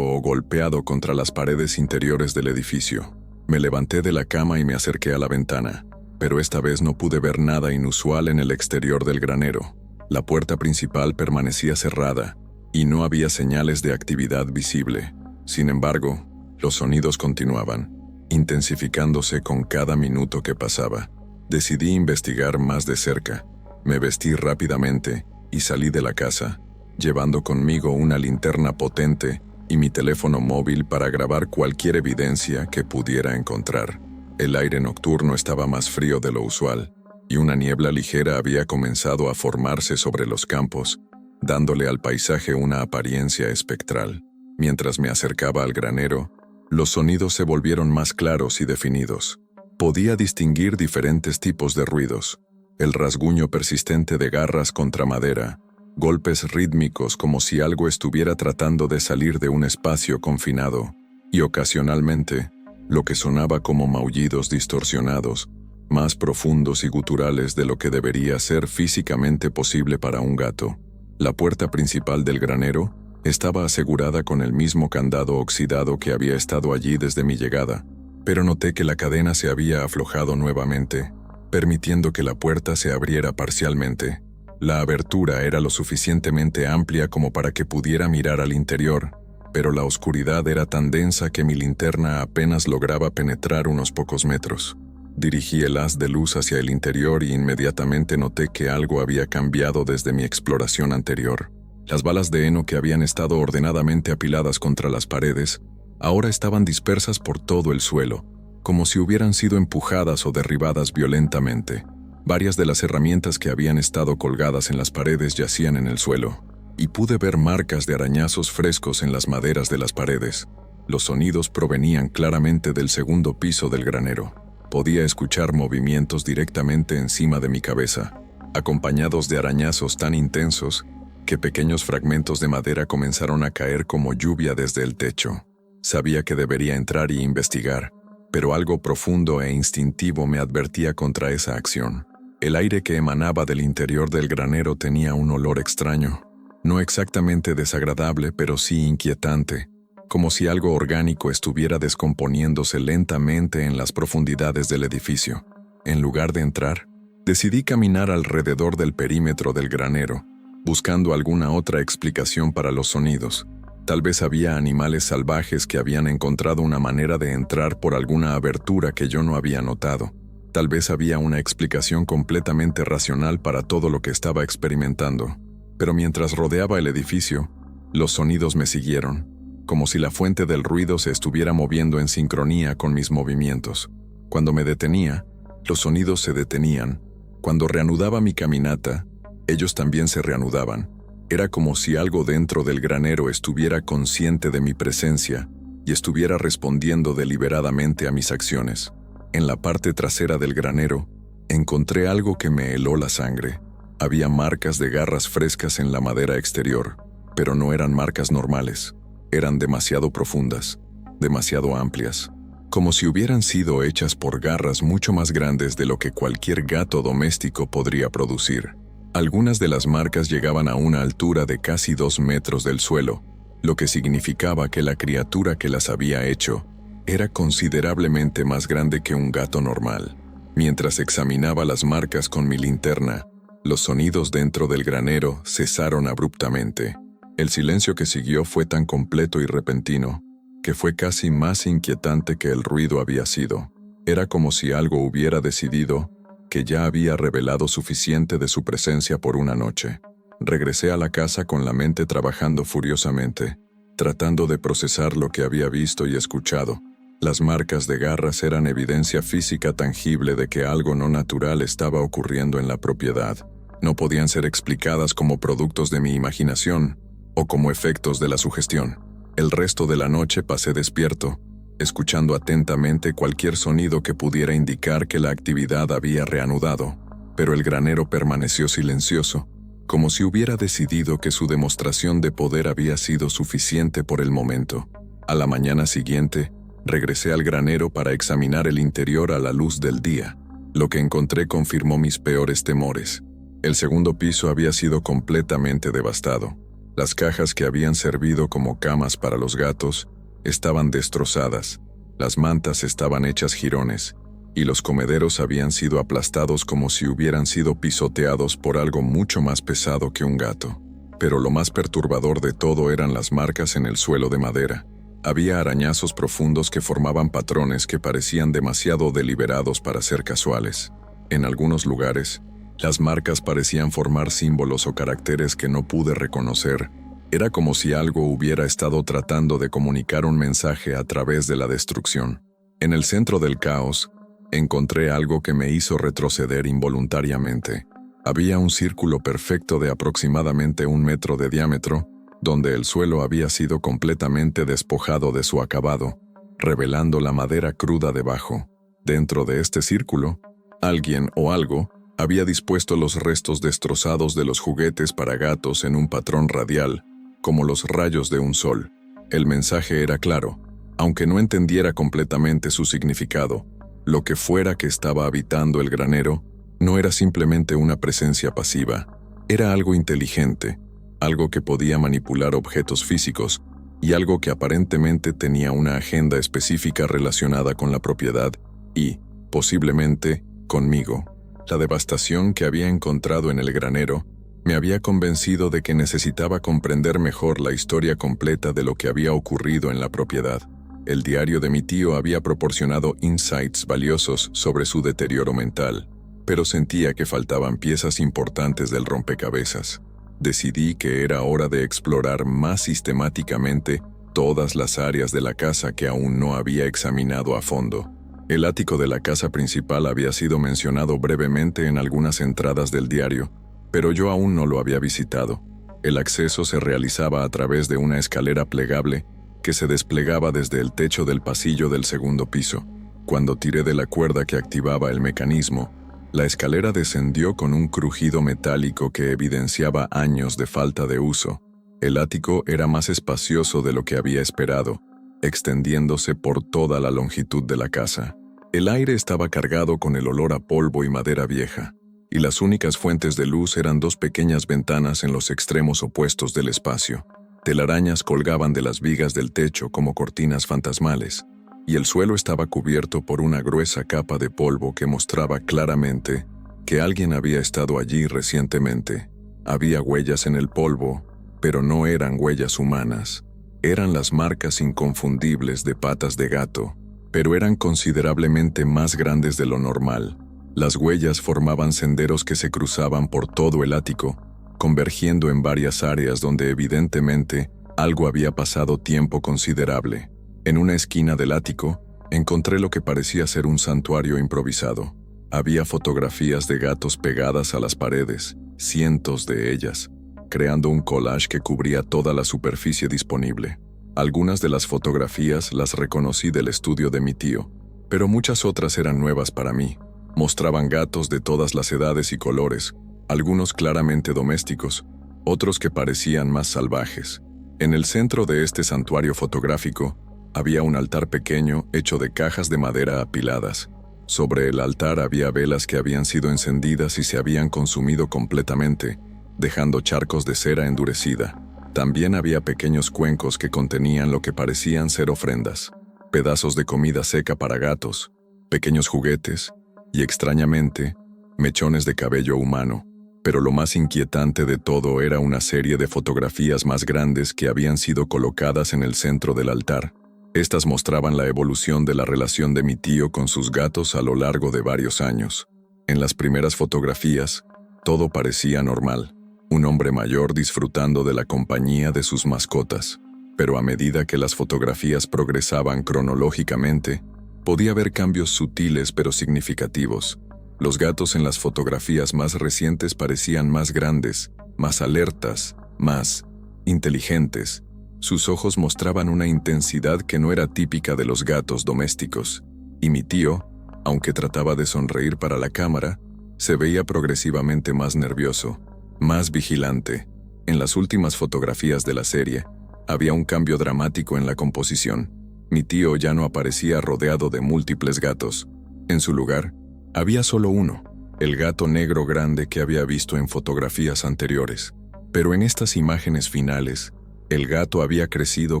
o golpeado contra las paredes interiores del edificio. Me levanté de la cama y me acerqué a la ventana, pero esta vez no pude ver nada inusual en el exterior del granero. La puerta principal permanecía cerrada, y no había señales de actividad visible. Sin embargo, los sonidos continuaban, intensificándose con cada minuto que pasaba. Decidí investigar más de cerca. Me vestí rápidamente y salí de la casa, llevando conmigo una linterna potente y mi teléfono móvil para grabar cualquier evidencia que pudiera encontrar. El aire nocturno estaba más frío de lo usual, y una niebla ligera había comenzado a formarse sobre los campos, dándole al paisaje una apariencia espectral. Mientras me acercaba al granero, los sonidos se volvieron más claros y definidos. Podía distinguir diferentes tipos de ruidos: el rasguño persistente de garras contra madera, golpes rítmicos como si algo estuviera tratando de salir de un espacio confinado, y ocasionalmente, lo que sonaba como maullidos distorsionados, más profundos y guturales de lo que debería ser físicamente posible para un gato. La puerta principal del granero estaba asegurada con el mismo candado oxidado que había estado allí desde mi llegada, pero noté que la cadena se había aflojado nuevamente, permitiendo que la puerta se abriera parcialmente. La abertura era lo suficientemente amplia como para que pudiera mirar al interior, pero la oscuridad era tan densa que mi linterna apenas lograba penetrar unos pocos metros. Dirigí el haz de luz hacia el interior y inmediatamente noté que algo había cambiado desde mi exploración anterior. Las balas de heno que habían estado ordenadamente apiladas contra las paredes, ahora estaban dispersas por todo el suelo, como si hubieran sido empujadas o derribadas violentamente. Varias de las herramientas que habían estado colgadas en las paredes yacían en el suelo, y pude ver marcas de arañazos frescos en las maderas de las paredes. Los sonidos provenían claramente del segundo piso del granero. Podía escuchar movimientos directamente encima de mi cabeza, acompañados de arañazos tan intensos que pequeños fragmentos de madera comenzaron a caer como lluvia desde el techo. Sabía que debería entrar y investigar, pero algo profundo e instintivo me advertía contra esa acción. El aire que emanaba del interior del granero tenía un olor extraño, no exactamente desagradable, pero sí inquietante, como si algo orgánico estuviera descomponiéndose lentamente en las profundidades del edificio. En lugar de entrar, decidí caminar alrededor del perímetro del granero, buscando alguna otra explicación para los sonidos. Tal vez había animales salvajes que habían encontrado una manera de entrar por alguna abertura que yo no había notado. Tal vez había una explicación completamente racional para todo lo que estaba experimentando. Pero mientras rodeaba el edificio, los sonidos me siguieron, como si la fuente del ruido se estuviera moviendo en sincronía con mis movimientos. Cuando me detenía, los sonidos se detenían. Cuando reanudaba mi caminata, ellos también se reanudaban. Era como si algo dentro del granero estuviera consciente de mi presencia y estuviera respondiendo deliberadamente a mis acciones. En la parte trasera del granero, encontré algo que me heló la sangre. Había marcas de garras frescas en la madera exterior, pero no eran marcas normales. Eran demasiado profundas, demasiado amplias, como si hubieran sido hechas por garras mucho más grandes de lo que cualquier gato doméstico podría producir. Algunas de las marcas llegaban a una altura de casi 2 metros del suelo, lo que significaba que la criatura que las había hecho era considerablemente más grande que un gato normal. Mientras examinaba las marcas con mi linterna, los sonidos dentro del granero cesaron abruptamente. El silencio que siguió fue tan completo y repentino, que fue casi más inquietante que el ruido había sido. Era como si algo hubiera decidido que ya había revelado suficiente de su presencia por una noche. Regresé a la casa con la mente trabajando furiosamente, tratando de procesar lo que había visto y escuchado. Las marcas de garras eran evidencia física tangible de que algo no natural estaba ocurriendo en la propiedad. No podían ser explicadas como productos de mi imaginación o como efectos de la sugestión. El resto de la noche pasé despierto, escuchando atentamente cualquier sonido que pudiera indicar que la actividad había reanudado, pero el granero permaneció silencioso, como si hubiera decidido que su demostración de poder había sido suficiente por el momento. A la mañana siguiente, regresé al granero para examinar el interior a la luz del día. Lo que encontré confirmó mis peores temores. El segundo piso había sido completamente devastado. Las cajas que habían servido como camas para los gatos estaban destrozadas, las mantas estaban hechas jirones, y los comederos habían sido aplastados como si hubieran sido pisoteados por algo mucho más pesado que un gato. Pero lo más perturbador de todo eran las marcas en el suelo de madera. Había arañazos profundos que formaban patrones que parecían demasiado deliberados para ser casuales. En algunos lugares, las marcas parecían formar símbolos o caracteres que no pude reconocer. Era como si algo hubiera estado tratando de comunicar un mensaje a través de la destrucción. En el centro del caos, encontré algo que me hizo retroceder involuntariamente. Había un círculo perfecto de aproximadamente 1 metro de diámetro, donde el suelo había sido completamente despojado de su acabado, revelando la madera cruda debajo. Dentro de este círculo, alguien o algo había dispuesto los restos destrozados de los juguetes para gatos en un patrón radial, como los rayos de un sol. El mensaje era claro, aunque no entendiera completamente su significado. Lo que fuera que estaba habitando el granero no era simplemente una presencia pasiva, era algo inteligente, algo que podía manipular objetos físicos y algo que aparentemente tenía una agenda específica relacionada con la propiedad y, posiblemente, conmigo. La devastación que había encontrado en el granero me había convencido de que necesitaba comprender mejor la historia completa de lo que había ocurrido en la propiedad. El diario de mi tío había proporcionado insights valiosos sobre su deterioro mental, pero sentía que faltaban piezas importantes del rompecabezas. Decidí que era hora de explorar más sistemáticamente todas las áreas de la casa que aún no había examinado a fondo. El ático de la casa principal había sido mencionado brevemente en algunas entradas del diario, pero yo aún no lo había visitado. El acceso se realizaba a través de una escalera plegable que se desplegaba desde el techo del pasillo del segundo piso. Cuando tiré de la cuerda que activaba el mecanismo, la escalera descendió con un crujido metálico que evidenciaba años de falta de uso. El ático era más espacioso de lo que había esperado, extendiéndose por toda la longitud de la casa. El aire estaba cargado con el olor a polvo y madera vieja, y las únicas fuentes de luz eran 2 pequeñas ventanas en los extremos opuestos del espacio. Telarañas colgaban de las vigas del techo como cortinas fantasmales, y el suelo estaba cubierto por una gruesa capa de polvo que mostraba claramente que alguien había estado allí recientemente. Había huellas en el polvo, pero no eran huellas humanas. Eran las marcas inconfundibles de patas de gato, pero eran considerablemente más grandes de lo normal. Las huellas formaban senderos que se cruzaban por todo el ático, convergiendo en varias áreas donde evidentemente algo había pasado tiempo considerable. En una esquina del ático, encontré lo que parecía ser un santuario improvisado. Había fotografías de gatos pegadas a las paredes, cientos de ellas, creando un collage que cubría toda la superficie disponible. Algunas de las fotografías las reconocí del estudio de mi tío, pero muchas otras eran nuevas para mí. Mostraban gatos de todas las edades y colores, algunos claramente domésticos, otros que parecían más salvajes. En el centro de este santuario fotográfico, había un altar pequeño hecho de cajas de madera apiladas. Sobre el altar había velas que habían sido encendidas y se habían consumido completamente, dejando charcos de cera endurecida. También había pequeños cuencos que contenían lo que parecían ser ofrendas, pedazos de comida seca para gatos, pequeños juguetes y, extrañamente, mechones de cabello humano. Pero lo más inquietante de todo era una serie de fotografías más grandes que habían sido colocadas en el centro del altar. Estas mostraban la evolución de la relación de mi tío con sus gatos a lo largo de varios años. En las primeras fotografías, todo parecía normal. Un hombre mayor disfrutando de la compañía de sus mascotas. Pero a medida que las fotografías progresaban cronológicamente, podía ver cambios sutiles pero significativos. Los gatos en las fotografías más recientes parecían más grandes, más alertas, más inteligentes. Sus ojos mostraban una intensidad que no era típica de los gatos domésticos. Y mi tío, aunque trataba de sonreír para la cámara, se veía progresivamente más nervioso, más vigilante. En las últimas fotografías de la serie, había un cambio dramático en la composición. Mi tío ya no aparecía rodeado de múltiples gatos. En su lugar, había solo uno, el gato negro grande que había visto en fotografías anteriores. Pero en estas imágenes finales, el gato había crecido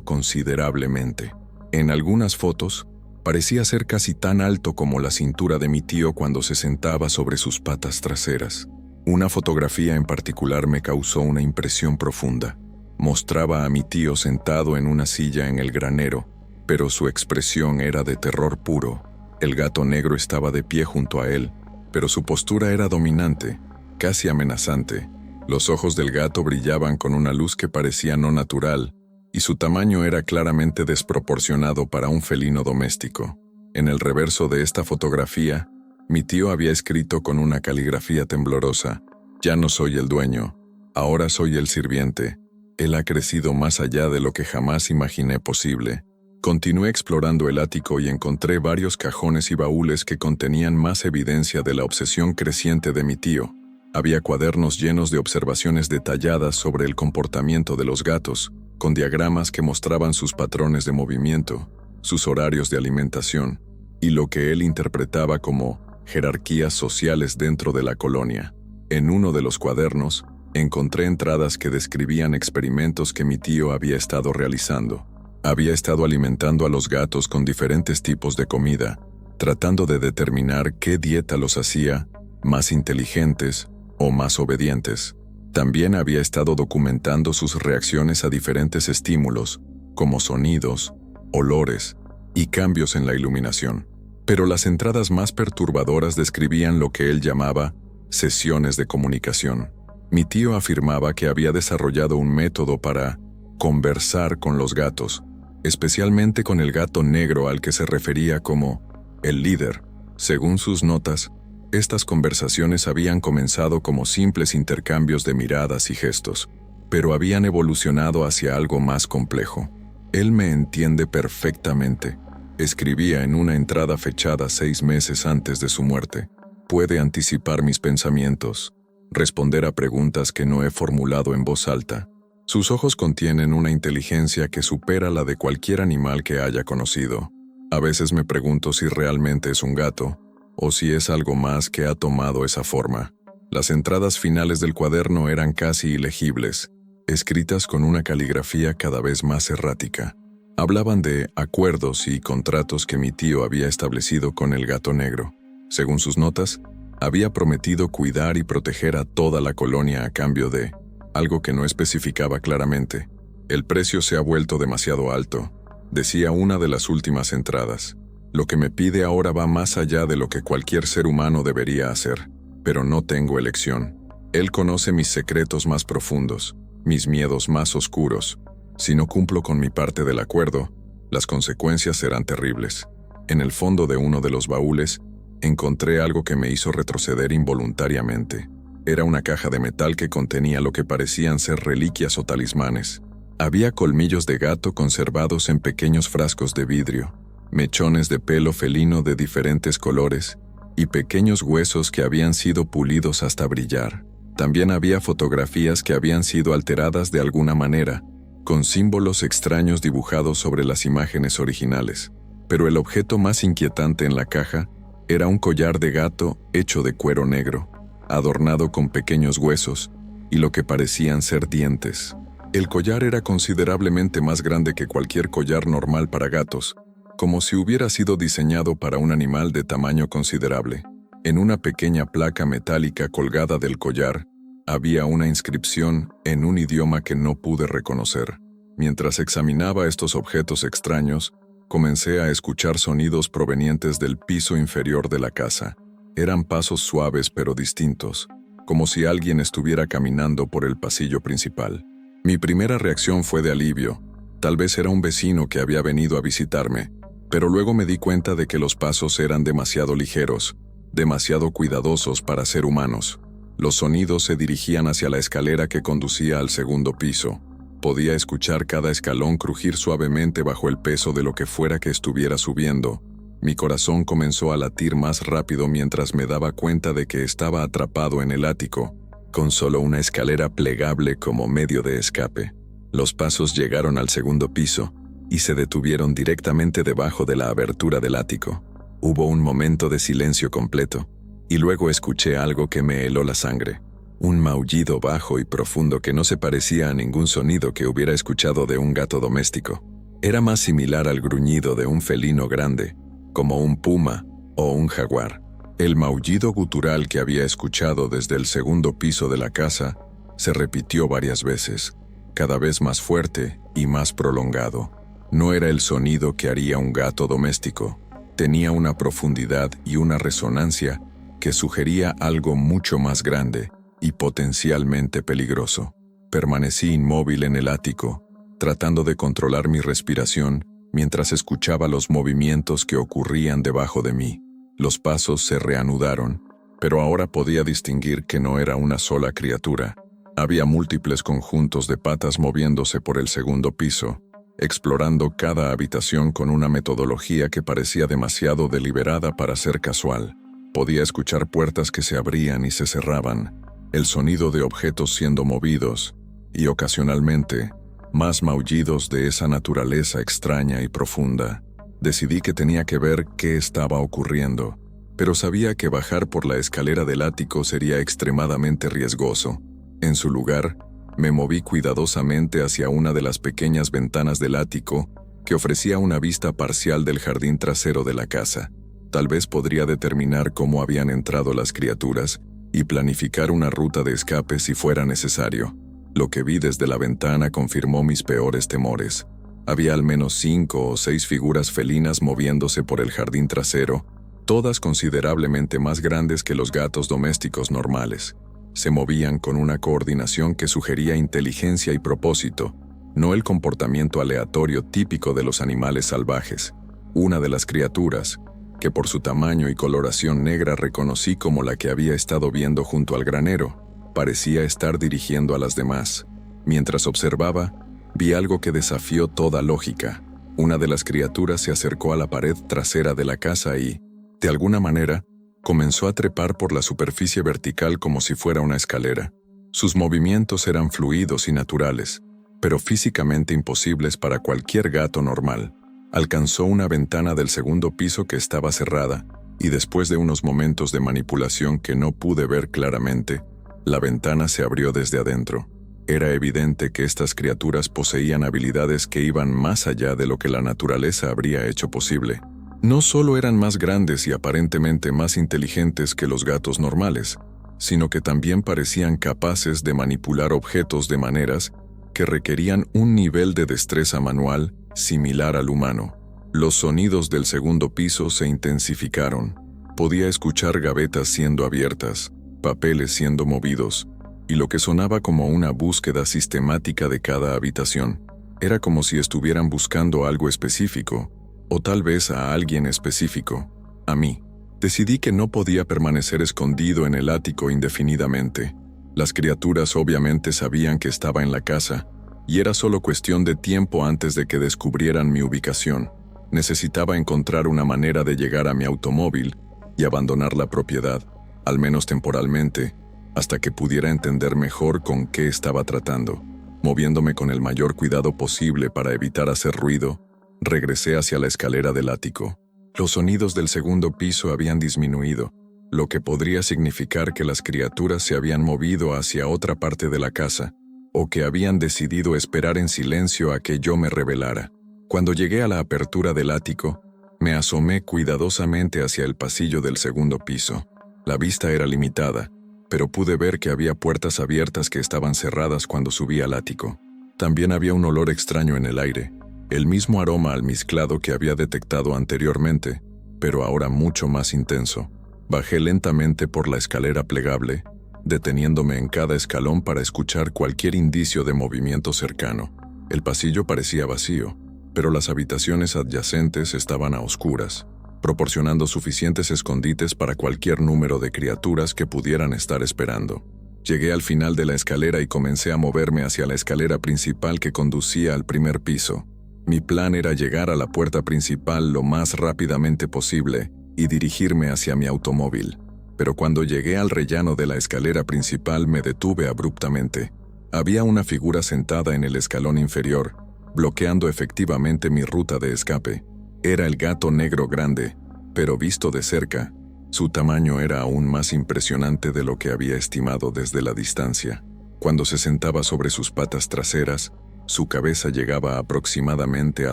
considerablemente. En algunas fotos, parecía ser casi tan alto como la cintura de mi tío cuando se sentaba sobre sus patas traseras. Una fotografía en particular me causó una impresión profunda. Mostraba a mi tío sentado en una silla en el granero, pero su expresión era de terror puro. El gato negro estaba de pie junto a él, pero su postura era dominante, casi amenazante. Los ojos del gato brillaban con una luz que parecía no natural, y su tamaño era claramente desproporcionado para un felino doméstico. En el reverso de esta fotografía, mi tío había escrito con una caligrafía temblorosa: «Ya no soy el dueño, ahora soy el sirviente». Él ha crecido más allá de lo que jamás imaginé posible. Continué explorando el ático y encontré varios cajones y baúles que contenían más evidencia de la obsesión creciente de mi tío. Había cuadernos llenos de observaciones detalladas sobre el comportamiento de los gatos, con diagramas que mostraban sus patrones de movimiento, sus horarios de alimentación, y lo que él interpretaba como jerarquías sociales dentro de la colonia. En uno de los cuadernos, encontré entradas que describían experimentos que mi tío había estado realizando. Había estado alimentando a los gatos con diferentes tipos de comida, tratando de determinar qué dieta los hacía más inteligentes o más obedientes. También había estado documentando sus reacciones a diferentes estímulos, como sonidos, olores y cambios en la iluminación. Pero las entradas más perturbadoras describían lo que él llamaba sesiones de comunicación. Mi tío afirmaba que había desarrollado un método para conversar con los gatos, especialmente con el gato negro al que se refería como el líder. Según sus notas, estas conversaciones habían comenzado como simples intercambios de miradas y gestos, pero habían evolucionado hacia algo más complejo. «Él me entiende perfectamente», escribía en una entrada fechada 6 meses antes de su muerte. «Puede anticipar mis pensamientos, responder a preguntas que no he formulado en voz alta. Sus ojos contienen una inteligencia que supera la de cualquier animal que haya conocido. A veces me pregunto si realmente es un gato, o si es algo más que ha tomado esa forma». Las entradas finales del cuaderno eran casi ilegibles, escritas con una caligrafía cada vez más errática. Hablaban de acuerdos y contratos que mi tío había establecido con el gato negro. Según sus notas, había prometido cuidar y proteger a toda la colonia a cambio de algo que no especificaba claramente. «El precio se ha vuelto demasiado alto», decía una de las últimas entradas. «Lo que me pide ahora va más allá de lo que cualquier ser humano debería hacer, pero no tengo elección. Él conoce mis secretos más profundos, mis miedos más oscuros. Si no cumplo con mi parte del acuerdo, las consecuencias serán terribles». En el fondo de uno de los baúles, encontré algo que me hizo retroceder involuntariamente. Era una caja de metal que contenía lo que parecían ser reliquias o talismanes. Había colmillos de gato conservados en pequeños frascos de vidrio, mechones de pelo felino de diferentes colores y pequeños huesos que habían sido pulidos hasta brillar. También había fotografías que habían sido alteradas de alguna manera, con símbolos extraños dibujados sobre las imágenes originales. Pero el objeto más inquietante en la caja era un collar de gato hecho de cuero negro, adornado con pequeños huesos y lo que parecían ser dientes. El collar era considerablemente más grande que cualquier collar normal para gatos, como si hubiera sido diseñado para un animal de tamaño considerable. En una pequeña placa metálica colgada del collar, Había una inscripción en un idioma que no pude reconocer. Mientras examinaba estos objetos extraños, comencé a escuchar sonidos provenientes del piso inferior de la casa. Eran pasos suaves pero distintos, como si alguien estuviera caminando por el pasillo principal. Mi primera reacción fue de alivio. Tal vez era un vecino que había venido a visitarme, pero luego me di cuenta de que los pasos eran demasiado ligeros, demasiado cuidadosos para ser humanos. Los sonidos se dirigían hacia la escalera que conducía al segundo piso. Podía escuchar cada escalón crujir suavemente bajo el peso de lo que fuera que estuviera subiendo. Mi corazón comenzó a latir más rápido mientras me daba cuenta de que estaba atrapado en el ático, con solo una escalera plegable como medio de escape. Los pasos llegaron al segundo piso y se detuvieron directamente debajo de la abertura del ático. Hubo un momento de silencio completo, y luego escuché algo que me heló la sangre. Un maullido bajo y profundo que no se parecía a ningún sonido que hubiera escuchado de un gato doméstico. Era más similar al gruñido de un felino grande, como un puma o un jaguar. El maullido gutural que había escuchado desde el segundo piso de la casa se repitió varias veces, cada vez más fuerte y más prolongado. No era el sonido que haría un gato doméstico. Tenía una profundidad y una resonancia que sugería algo mucho más grande y potencialmente peligroso. Permanecí inmóvil en el ático, tratando de controlar mi respiración mientras escuchaba los movimientos que ocurrían debajo de mí. Los pasos se reanudaron, pero ahora podía distinguir que no era una sola criatura. Había múltiples conjuntos de patas moviéndose por el segundo piso, explorando cada habitación con una metodología que parecía demasiado deliberada para ser casual. Podía escuchar puertas que se abrían y se cerraban, el sonido de objetos siendo movidos, y ocasionalmente, más maullidos de esa naturaleza extraña y profunda. Decidí que tenía que ver qué estaba ocurriendo, pero sabía que bajar por la escalera del ático sería extremadamente riesgoso. En su lugar, me moví cuidadosamente hacia una de las pequeñas ventanas del ático que ofrecía una vista parcial del jardín trasero de la casa. Tal vez podría determinar cómo habían entrado las criaturas y planificar una ruta de escape si fuera necesario. Lo que vi desde la ventana confirmó mis peores temores. Había al menos 5 o 6 figuras felinas moviéndose por el jardín trasero, todas considerablemente más grandes que los gatos domésticos normales. Se movían con una coordinación que sugería inteligencia y propósito, no el comportamiento aleatorio típico de los animales salvajes. Una de las criaturas, que por su tamaño y coloración negra reconocí como la que había estado viendo junto al granero, parecía estar dirigiendo a las demás. Mientras observaba, vi algo que desafió toda lógica. Una de las criaturas se acercó a la pared trasera de la casa y, de alguna manera, comenzó a trepar por la superficie vertical como si fuera una escalera. Sus movimientos eran fluidos y naturales, pero físicamente imposibles para cualquier gato normal. Alcanzó una ventana del segundo piso que estaba cerrada, y después de unos momentos de manipulación que no pude ver claramente, la ventana se abrió desde adentro. Era evidente que estas criaturas poseían habilidades que iban más allá de lo que la naturaleza habría hecho posible. No solo eran más grandes y aparentemente más inteligentes que los gatos normales, sino que también parecían capaces de manipular objetos de maneras que requerían un nivel de destreza manual similar al humano. Los sonidos del segundo piso se intensificaron. Podía escuchar gavetas siendo abiertas, papeles siendo movidos, y lo que sonaba como una búsqueda sistemática de cada habitación. Era como si estuvieran buscando algo específico, o tal vez a alguien específico, a mí. Decidí que no podía permanecer escondido en el ático indefinidamente. Las criaturas obviamente sabían que estaba en la casa, y era solo cuestión de tiempo antes de que descubrieran mi ubicación. Necesitaba encontrar una manera de llegar a mi automóvil y abandonar la propiedad, al menos temporalmente, hasta que pudiera entender mejor con qué estaba tratando. Moviéndome con el mayor cuidado posible para evitar hacer ruido, regresé hacia la escalera del ático. Los sonidos del segundo piso habían disminuido, lo que podría significar que las criaturas se habían movido hacia otra parte de la casa, o que habían decidido esperar en silencio a que yo me revelara. Cuando llegué a la apertura del ático, me asomé cuidadosamente hacia el pasillo del segundo piso. La vista era limitada, pero pude ver que había puertas abiertas que estaban cerradas cuando subí al ático. También había un olor extraño en el aire, el mismo aroma almizclado que había detectado anteriormente, pero ahora mucho más intenso. Bajé lentamente por la escalera plegable, deteniéndome en cada escalón para escuchar cualquier indicio de movimiento cercano. El pasillo parecía vacío, pero las habitaciones adyacentes estaban a oscuras, proporcionando suficientes escondites para cualquier número de criaturas que pudieran estar esperando. Llegué al final de la escalera y comencé a moverme hacia la escalera principal que conducía al primer piso. Mi plan era llegar a la puerta principal lo más rápidamente posible y dirigirme hacia mi automóvil. Pero cuando llegué al rellano de la escalera principal me detuve abruptamente. Había una figura sentada en el escalón inferior, bloqueando efectivamente mi ruta de escape. Era el gato negro grande, pero visto de cerca, su tamaño era aún más impresionante de lo que había estimado desde la distancia. Cuando se sentaba sobre sus patas traseras, su cabeza llegaba aproximadamente a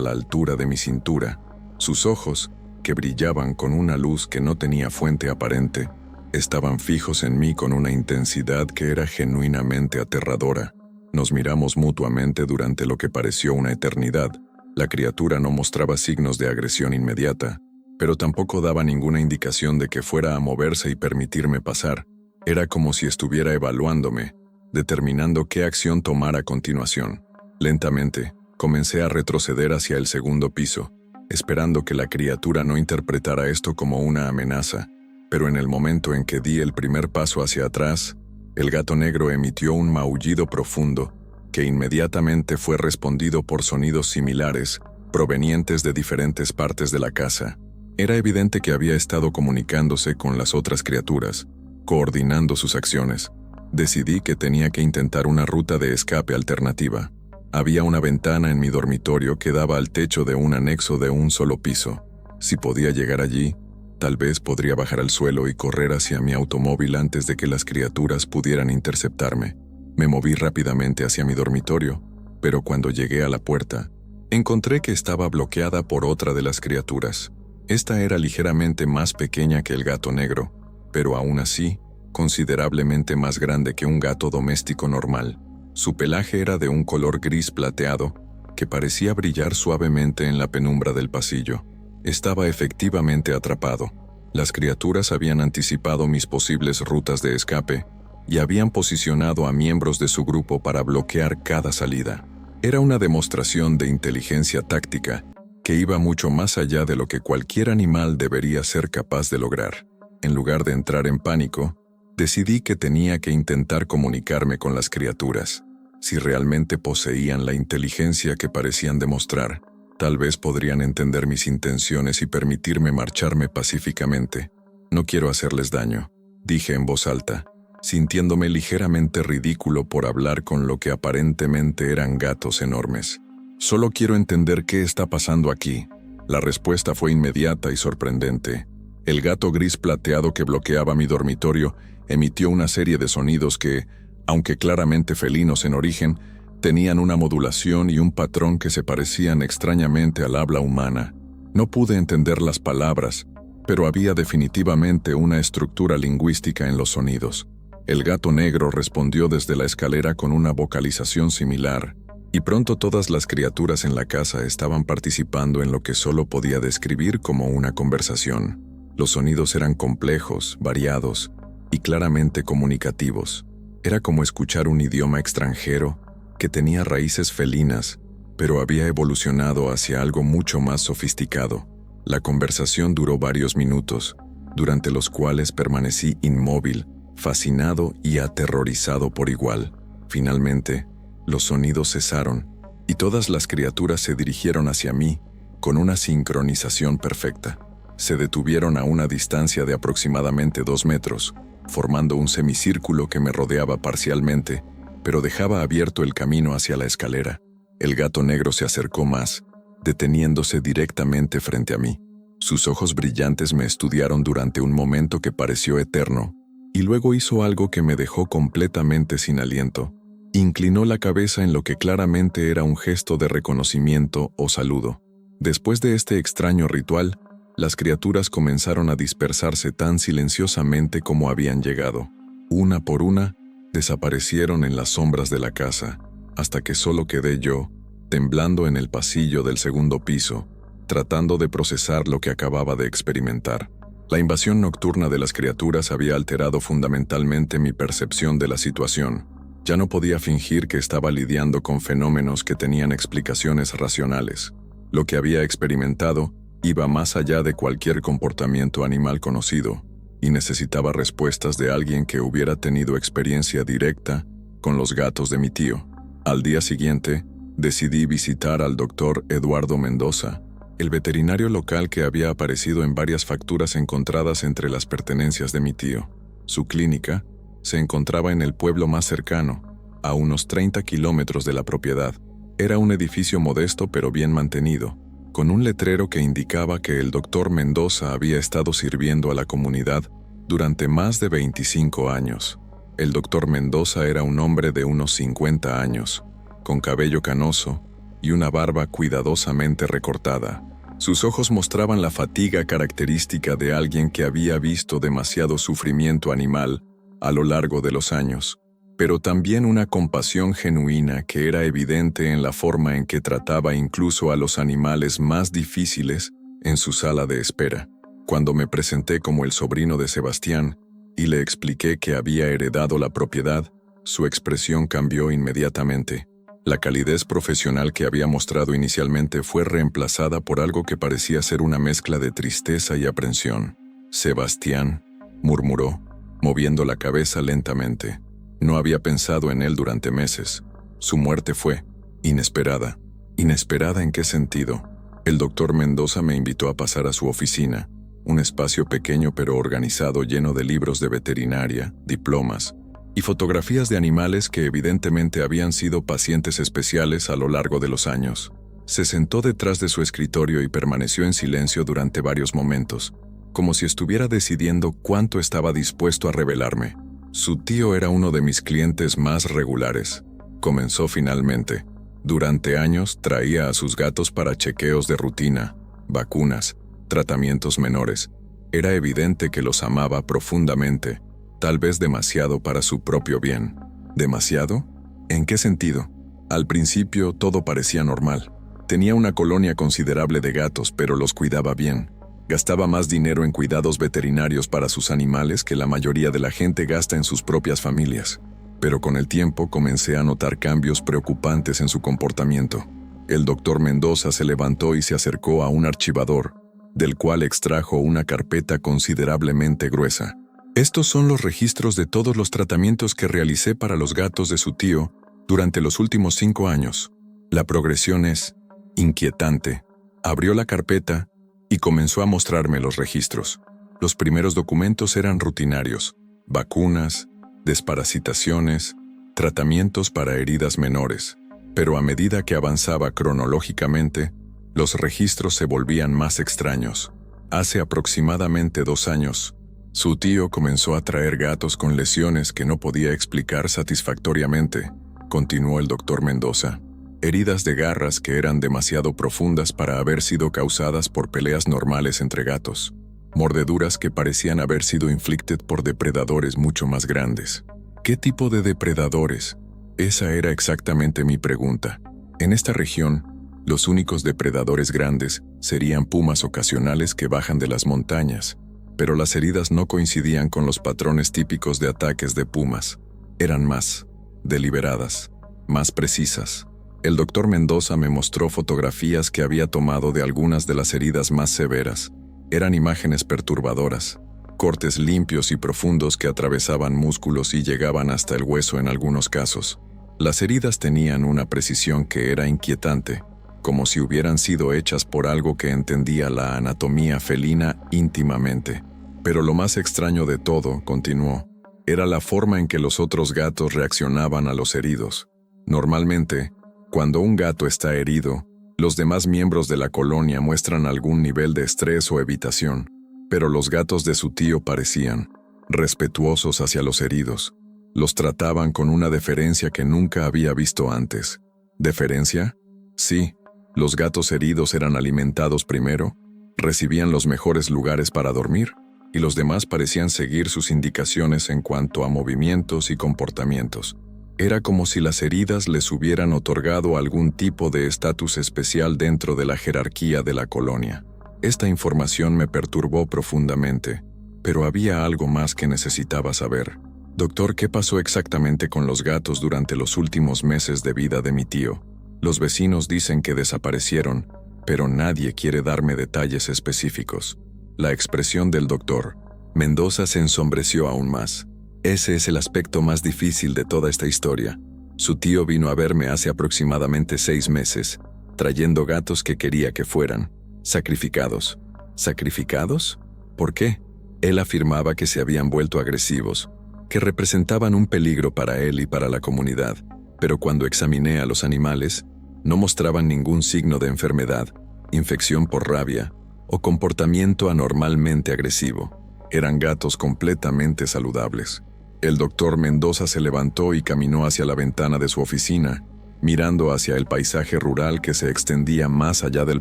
la altura de mi cintura. Sus ojos, que brillaban con una luz que no tenía fuente aparente, estaban fijos en mí con una intensidad que era genuinamente aterradora. Nos miramos mutuamente durante lo que pareció una eternidad. La criatura no mostraba signos de agresión inmediata, pero tampoco daba ninguna indicación de que fuera a moverse y permitirme pasar. Era como si estuviera evaluándome, determinando qué acción tomar a continuación. Lentamente, comencé a retroceder hacia el segundo piso, esperando que la criatura no interpretara esto como una amenaza, pero en el momento en que di el primer paso hacia atrás, el gato negro emitió un maullido profundo, que inmediatamente fue respondido por sonidos similares, provenientes de diferentes partes de la casa. Era evidente que había estado comunicándose con las otras criaturas, coordinando sus acciones. Decidí que tenía que intentar una ruta de escape alternativa. Había una ventana en mi dormitorio que daba al techo de un anexo de un solo piso. Si podía llegar allí, tal vez podría bajar al suelo y correr hacia mi automóvil antes de que las criaturas pudieran interceptarme. Me moví rápidamente hacia mi dormitorio, pero cuando llegué a la puerta, encontré que estaba bloqueada por otra de las criaturas. Esta era ligeramente más pequeña que el gato negro, pero aún así, considerablemente más grande que un gato doméstico normal. Su pelaje era de un color gris plateado, que parecía brillar suavemente en la penumbra del pasillo. Estaba efectivamente atrapado. Las criaturas habían anticipado mis posibles rutas de escape y habían posicionado a miembros de su grupo para bloquear cada salida. Era una demostración de inteligencia táctica que iba mucho más allá de lo que cualquier animal debería ser capaz de lograr. En lugar de entrar en pánico, decidí que tenía que intentar comunicarme con las criaturas. Si realmente poseían la inteligencia que parecían demostrar, tal vez podrían entender mis intenciones y permitirme marcharme pacíficamente. No quiero hacerles daño, dije en voz alta, sintiéndome ligeramente ridículo por hablar con lo que aparentemente eran gatos enormes. Solo quiero entender qué está pasando aquí. La respuesta fue inmediata y sorprendente. El gato gris plateado que bloqueaba mi dormitorio emitió una serie de sonidos que, aunque claramente felinos en origen, tenían una modulación y un patrón que se parecían extrañamente al habla humana. No pude entender las palabras, pero había definitivamente una estructura lingüística en los sonidos. El gato negro respondió desde la escalera con una vocalización similar, y pronto todas las criaturas en la casa estaban participando en lo que solo podía describir como una conversación. Los sonidos eran complejos, variados y claramente comunicativos. Era como escuchar un idioma extranjero que tenía raíces felinas, pero había evolucionado hacia algo mucho más sofisticado. La conversación duró varios minutos, durante los cuales permanecí inmóvil, fascinado y aterrorizado por igual. Finalmente, los sonidos cesaron, y todas las criaturas se dirigieron hacia mí, con una sincronización perfecta. Se detuvieron a una distancia de aproximadamente 2 metros, formando un semicírculo que me rodeaba parcialmente, pero dejaba abierto el camino hacia la escalera. El gato negro se acercó más, deteniéndose directamente frente a mí. Sus ojos brillantes me estudiaron durante un momento que pareció eterno, y luego hizo algo que me dejó completamente sin aliento. Inclinó la cabeza en lo que claramente era un gesto de reconocimiento o saludo. Después de este extraño ritual, las criaturas comenzaron a dispersarse tan silenciosamente como habían llegado. Una por una, desaparecieron en las sombras de la casa, hasta que solo quedé yo, temblando en el pasillo del segundo piso, tratando de procesar lo que acababa de experimentar. La invasión nocturna de las criaturas había alterado fundamentalmente mi percepción de la situación. Ya no podía fingir que estaba lidiando con fenómenos que tenían explicaciones racionales. Lo que había experimentado iba más allá de cualquier comportamiento animal conocido, y necesitaba respuestas de alguien que hubiera tenido experiencia directa con los gatos de mi tío. Al día siguiente, decidí visitar al doctor Eduardo Mendoza, el veterinario local que había aparecido en varias facturas encontradas entre las pertenencias de mi tío. Su clínica se encontraba en el pueblo más cercano, a unos 30 kilómetros de la propiedad. Era un edificio modesto pero bien mantenido, con un letrero que indicaba que el doctor Mendoza había estado sirviendo a la comunidad durante más de 25 años. El doctor Mendoza era un hombre de unos 50 años, con cabello canoso y una barba cuidadosamente recortada. Sus ojos mostraban la fatiga característica de alguien que había visto demasiado sufrimiento animal a lo largo de los años, pero también una compasión genuina que era evidente en la forma en que trataba incluso a los animales más difíciles en su sala de espera. Cuando me presenté como el sobrino de Sebastián y le expliqué que había heredado la propiedad, su expresión cambió inmediatamente. La calidez profesional que había mostrado inicialmente fue reemplazada por algo que parecía ser una mezcla de tristeza y aprensión. «Sebastián», murmuró, moviendo la cabeza lentamente. No había pensado en él durante meses. Su muerte fue inesperada. ¿Inesperada en qué sentido? El doctor Mendoza me invitó a pasar a su oficina, un espacio pequeño pero organizado lleno de libros de veterinaria, diplomas y fotografías de animales que evidentemente habían sido pacientes especiales a lo largo de los años. Se sentó detrás de su escritorio y permaneció en silencio durante varios momentos, como si estuviera decidiendo cuánto estaba dispuesto a revelarme. Su tío era uno de mis clientes más regulares. Comenzó finalmente. Durante años traía a sus gatos para chequeos de rutina, vacunas, tratamientos menores. Era evidente que los amaba profundamente, tal vez demasiado para su propio bien. ¿Demasiado? ¿En qué sentido? Al principio todo parecía normal. Tenía una colonia considerable de gatos, pero los cuidaba bien. Gastaba más dinero en cuidados veterinarios para sus animales que la mayoría de la gente gasta en sus propias familias. Pero con el tiempo comencé a notar cambios preocupantes en su comportamiento. El doctor Mendoza se levantó y se acercó a un archivador, del cual extrajo una carpeta considerablemente gruesa. Estos son los registros de todos los tratamientos que realicé para los gatos de su tío durante los últimos 5 años. La progresión es inquietante. Abrió la carpeta y comenzó a mostrarme los registros. Los primeros documentos eran rutinarios: vacunas, desparasitaciones, tratamientos para heridas menores. Pero a medida que avanzaba cronológicamente, los registros se volvían más extraños. Hace aproximadamente 2 años, su tío comenzó a traer gatos con lesiones que no podía explicar satisfactoriamente, continuó el doctor Mendoza. Heridas de garras que eran demasiado profundas para haber sido causadas por peleas normales entre gatos. Mordeduras que parecían haber sido inflicted por depredadores mucho más grandes. ¿Qué tipo de depredadores? Esa era exactamente mi pregunta. En esta región, los únicos depredadores grandes serían pumas ocasionales que bajan de las montañas, pero las heridas no coincidían con los patrones típicos de ataques de pumas. Eran más deliberadas, más precisas. El doctor Mendoza me mostró fotografías que había tomado de algunas de las heridas más severas. Eran imágenes perturbadoras, cortes limpios y profundos que atravesaban músculos y llegaban hasta el hueso en algunos casos. Las heridas tenían una precisión que era inquietante, como si hubieran sido hechas por algo que entendía la anatomía felina íntimamente. Pero lo más extraño de todo, continuó, era la forma en que los otros gatos reaccionaban a los heridos. Normalmente, cuando un gato está herido, los demás miembros de la colonia muestran algún nivel de estrés o evitación, pero los gatos de su tío parecían respetuosos hacia los heridos. Los trataban con una deferencia que nunca había visto antes. ¿Deferencia? Sí. Los gatos heridos eran alimentados primero, recibían los mejores lugares para dormir y los demás parecían seguir sus indicaciones en cuanto a movimientos y comportamientos. Era como si las heridas les hubieran otorgado algún tipo de estatus especial dentro de la jerarquía de la colonia. Esta información me perturbó profundamente, pero había algo más que necesitaba saber. Doctor, ¿qué pasó exactamente con los gatos durante los últimos meses de vida de mi tío? Los vecinos dicen que desaparecieron, pero nadie quiere darme detalles específicos. La expresión del doctor Mendoza se ensombreció aún más. Ese es el aspecto más difícil de toda esta historia. Su tío vino a verme hace aproximadamente 6 meses, trayendo gatos que quería que fueran sacrificados. ¿Sacrificados? ¿Por qué? Él afirmaba que se habían vuelto agresivos, que representaban un peligro para él y para la comunidad, pero cuando examiné a los animales, no mostraban ningún signo de enfermedad, infección por rabia o comportamiento anormalmente agresivo. Eran gatos completamente saludables. El doctor Mendoza se levantó y caminó hacia la ventana de su oficina, mirando hacia el paisaje rural que se extendía más allá del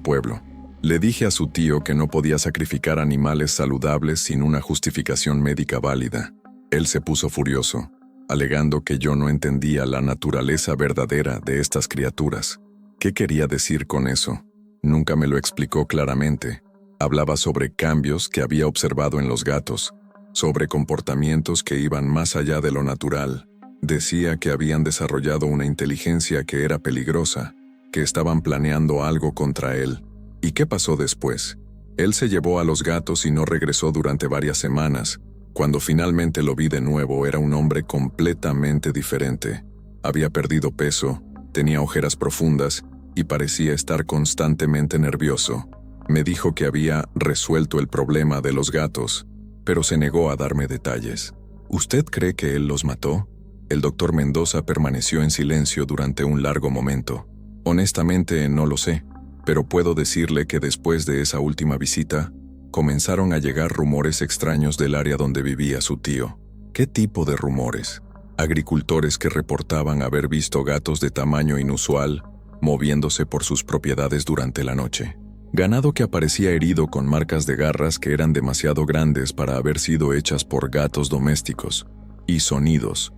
pueblo. Le dije a su tío que no podía sacrificar animales saludables sin una justificación médica válida. Él se puso furioso, alegando que yo no entendía la naturaleza verdadera de estas criaturas. ¿Qué quería decir con eso? Nunca me lo explicó claramente. Hablaba sobre cambios que había observado en los gatos, sobre comportamientos que iban más allá de lo natural. Decía que habían desarrollado una inteligencia que era peligrosa, que estaban planeando algo contra él. ¿Y qué pasó después? Él se llevó a los gatos y no regresó durante varias semanas. Cuando finalmente lo vi de nuevo, era un hombre completamente diferente. Había perdido peso, tenía ojeras profundas y parecía estar constantemente nervioso. Me dijo que había resuelto el problema de los gatos, pero se negó a darme detalles. ¿Usted cree que él los mató? El doctor Mendoza permaneció en silencio durante un largo momento. Honestamente, no lo sé, pero puedo decirle que después de esa última visita, comenzaron a llegar rumores extraños del área donde vivía su tío. ¿Qué tipo de rumores? Agricultores que reportaban haber visto gatos de tamaño inusual moviéndose por sus propiedades durante la noche. Ganado que aparecía herido con marcas de garras que eran demasiado grandes para haber sido hechas por gatos domésticos. Y sonidos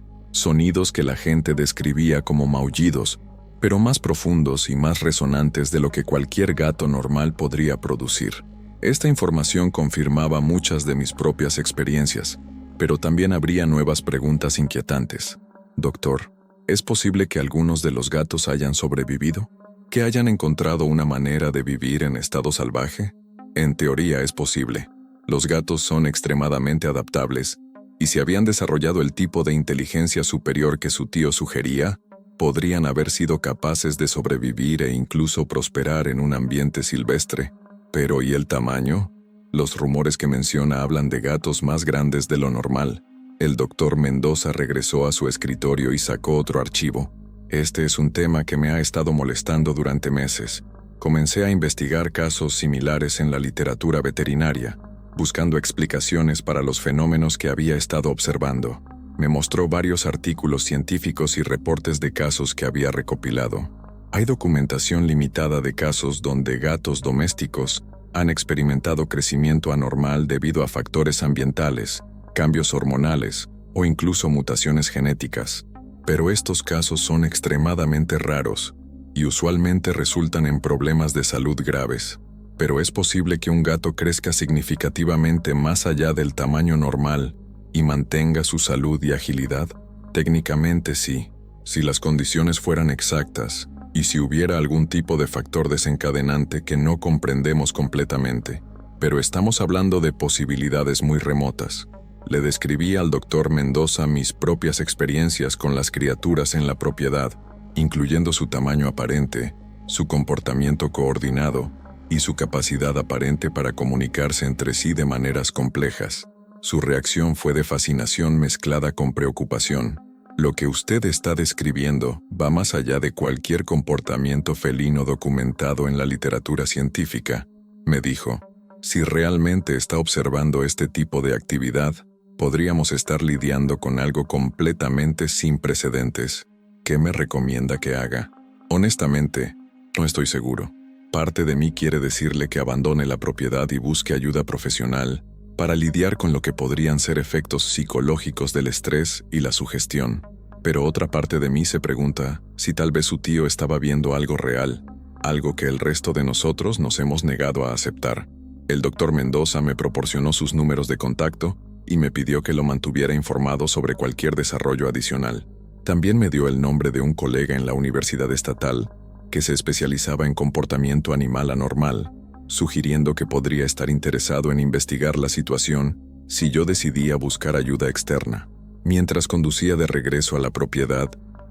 que la gente describía como maullidos, pero más profundos y más resonantes de lo que cualquier gato normal podría producir. Esta información confirmaba muchas de mis propias experiencias, pero también habría nuevas preguntas inquietantes. Doctor, ¿es posible que algunos de los gatos hayan sobrevivido? ¿Que hayan encontrado una manera de vivir en estado salvaje? En teoría es posible. Los gatos son extremadamente adaptables, y si habían desarrollado el tipo de inteligencia superior que su tío sugería, podrían haber sido capaces de sobrevivir e incluso prosperar en un ambiente silvestre. Pero ¿y el tamaño? Los rumores que menciona hablan de gatos más grandes de lo normal. El doctor Mendoza regresó a su escritorio y sacó otro archivo. Este es un tema que me ha estado molestando durante meses. Comencé a investigar casos similares en la literatura veterinaria, buscando explicaciones para los fenómenos que había estado observando. Me mostró varios artículos científicos y reportes de casos que había recopilado. Hay documentación limitada de casos donde gatos domésticos han experimentado crecimiento anormal debido a factores ambientales, cambios hormonales o incluso mutaciones genéticas. Pero estos casos son extremadamente raros y usualmente resultan en problemas de salud graves. Pero es posible que un gato crezca significativamente más allá del tamaño normal y mantenga su salud y agilidad. Técnicamente sí, si las condiciones fueran exactas y si hubiera algún tipo de factor desencadenante que no comprendemos completamente. Pero estamos hablando de posibilidades muy remotas. Le describí al doctor Mendoza mis propias experiencias con las criaturas en la propiedad, incluyendo su tamaño aparente, su comportamiento coordinado y su capacidad aparente para comunicarse entre sí de maneras complejas. Su reacción fue de fascinación mezclada con preocupación. Lo que usted está describiendo va más allá de cualquier comportamiento felino documentado en la literatura científica, me dijo. Si realmente está observando este tipo de actividad, podríamos estar lidiando con algo completamente sin precedentes. ¿Qué me recomienda que haga? Honestamente, no estoy seguro. Parte de mí quiere decirle que abandone la propiedad y busque ayuda profesional, para lidiar con lo que podrían ser efectos psicológicos del estrés y la sugestión. Pero otra parte de mí se pregunta si tal vez su tío estaba viendo algo real, algo que el resto de nosotros nos hemos negado a aceptar. El doctor Mendoza me proporcionó sus números de contacto y me pidió que lo mantuviera informado sobre cualquier desarrollo adicional. También me dio el nombre de un colega en la Universidad Estatal que se especializaba en comportamiento animal anormal, sugiriendo que podría estar interesado en investigar la situación si yo decidía buscar ayuda externa. Mientras conducía de regreso a la propiedad,